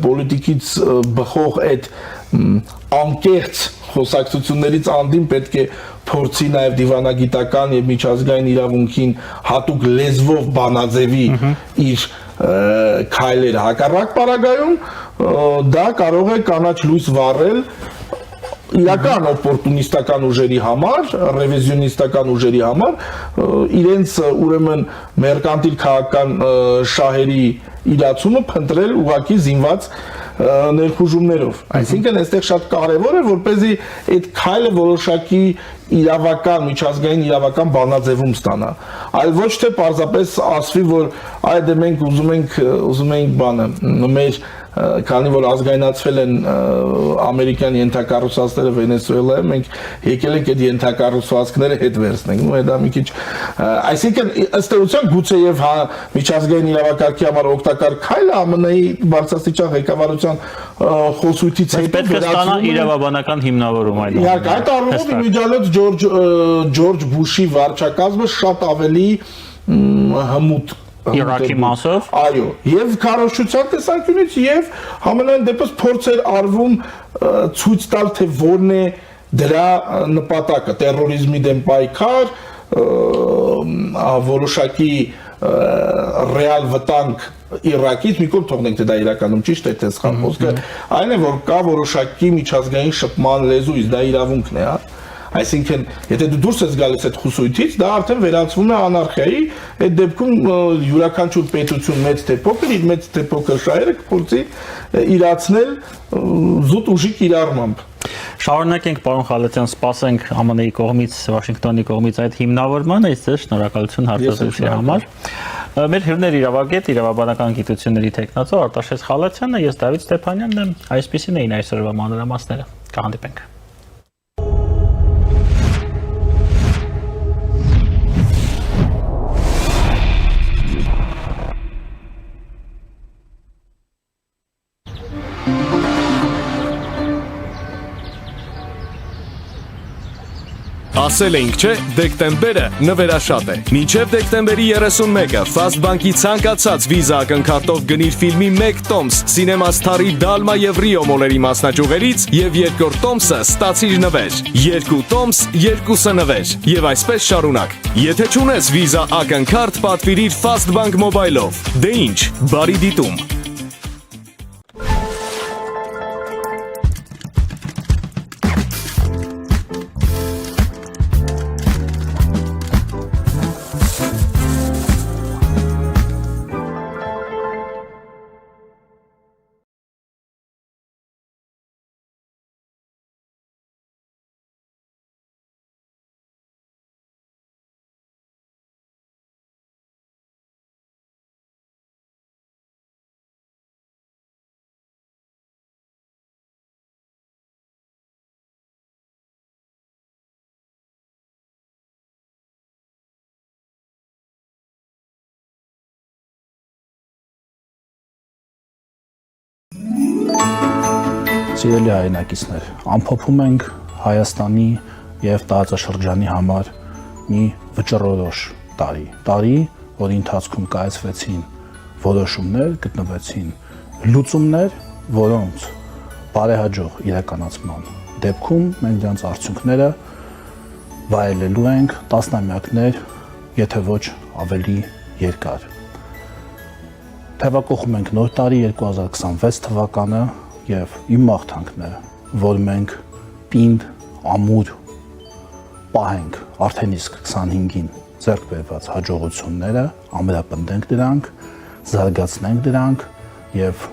պոլիտիկից բխող այդ անկեղծ խոսակցություններից անդին պետք է փորձի նաև դիվանագիտական եւ միջազգային իրավունքին հատուկ լեզվով բանաձևի իր քայլերը հակառակ պարագայում դա կարող է կանաչ լույս վառել իրական օպորտունիստական ուժերի համար, ռևիզիոնիստական ուժերի համար իրենց ուրեմն մերկանտիլ քաղաքական շահերի իրացումը փնտրել ուղղակի զինված ներխուժումներով։ Այսինքն այստեղ շատ կարևոր է, որպեսզի այդ քայլը որոշակի իրավական, միջազգային իրավական բանաձևում ստանա։ Այլ ոչ թե պարզապես ասվի, որ այ դե մենք ուզում ենք բանը, մեր քանի որ ազգայնացվել են ամերիկյան ենթակառուցվածքները Վենեսուելայում, մենք եկել ենք այդ ենթակառուցվածքները հետ վերցնենք։ Ու դա մի քիչ, այսինքն ըստ էության գուցե եւ միջազգային իրավակարգի համար օգտակար քայլը ԱՄՆ-ի բարձրաստիճան ղեկավարության խոսույթից հետո պետք է ստանա իրավաբանական հիմնավորում այդ։ Իհարկե, այդ առումով իմիջիալոց Ջորջ Բուշի վարչակազմը շատ ավելի հմուտ Իրաքի մասով։ Այո, եւ քարոզչության տեսանկյունից եւ համենայն դեպս փորձ էր արվում ցույց տալ, թե որն է դրա նպատակը՝ terrorizmi դեմ պայքար, որոշակի ռեալ վտանգ Իրաքից, մի կողմ թողնենք, թե դա իրականում ճիշտ է, թե սխալ խոսքը, այն է, որ կա որոշակի միջազգային շփման լեզու, իսկ դա իրավունքն է, հա։ Այսինքն, եթե դու դուրս ես գալիս այդ խուսույթից, դա արդեն վերածվում է անարխիայի, այդ դեպքում յուրաքանչյուր պետություն մեծ թե փոքր, իր մեծ թե փոքր շահերը կփորձի իրացնել զուտ ուժի կիրառմամբ։ Շարունակենք, պարոն Խալաթյան, սպասենք ԱՄՆ-ի կողմից, Վաշինգտոնի կողմից այդ հիմնավորմանը, իսկ շնորհակալություն հարցազրույցի համար։ Մեր հյուրներ իրավագետ, իրավաբանական գիտությունների թեկնածու Արտաշես Խալաթյանը, ես Դավիթ Ստեփանյանն եմ, այսպիսին էին այսօրվա մանրամասները։ Կհանդիպենք։ Ասել էինք, չէ, դեկտեմբերը նվերաշատ է։ Մինչև դեկտեմբերի 31-ը Fast Bank-ի ցանկացած վիզա ակնքարտով գնիր ֆիլմի 1 տոմս Cinema Star-ի Dalma եւ Rio մոլերի մասնաճյուղերից եւ երկրորդ տոմսը ստացիր նվեր։ 2 տոմս, 2-ը նվեր։ Եվ այսպես շարունակ։ Եթե չունես վիզա ակնքարտ, պատվիրիր Fast Bank Mobile-ով։ Դե ինչ, բարի դիտում։ Սիրելի հայրենակիցներ, ամփոփում ենք Հայաստանի եւ տարածաշրջանի համար մի վճռորոշ տարի, որի ընթացքում կայացվեցին որոշումներ, գտնվեցին լուծումներ, որոնց բարեհաջող իրականացման դեպքում մենք դրանց արդյունքները վայելելու ենք տասնամյակներ, եթե ոչ ավելի երկար։ Թեւակողում ենք նոր տարի 2026 թվականը եւ իմ մաղթանքն է, որ մենք պինդ, ամուր պահենք արդեն իսկ 25-ին ձեռք բերված հաջողությունները, ամրապնդենք դրանք, զարգացնենք դրանք եւ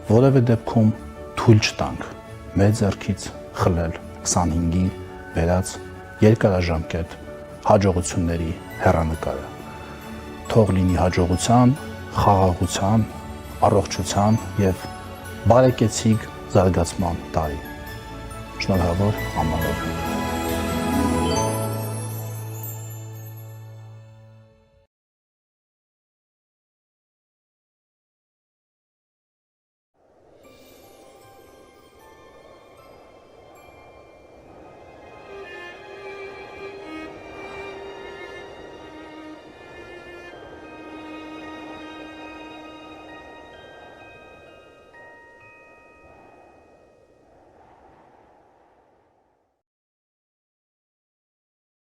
որևէ դեպքում թույլ չտանք մեր ձեռքից խլել 25-ի վերած երկարաժամկետ հաջողությունների հեռանկարը։ Թող լինի հաջողության, խաղաղության, առողջության եւ բարեկեցիկ զարգացման տարի։ Շնորհավոր, ամանոր։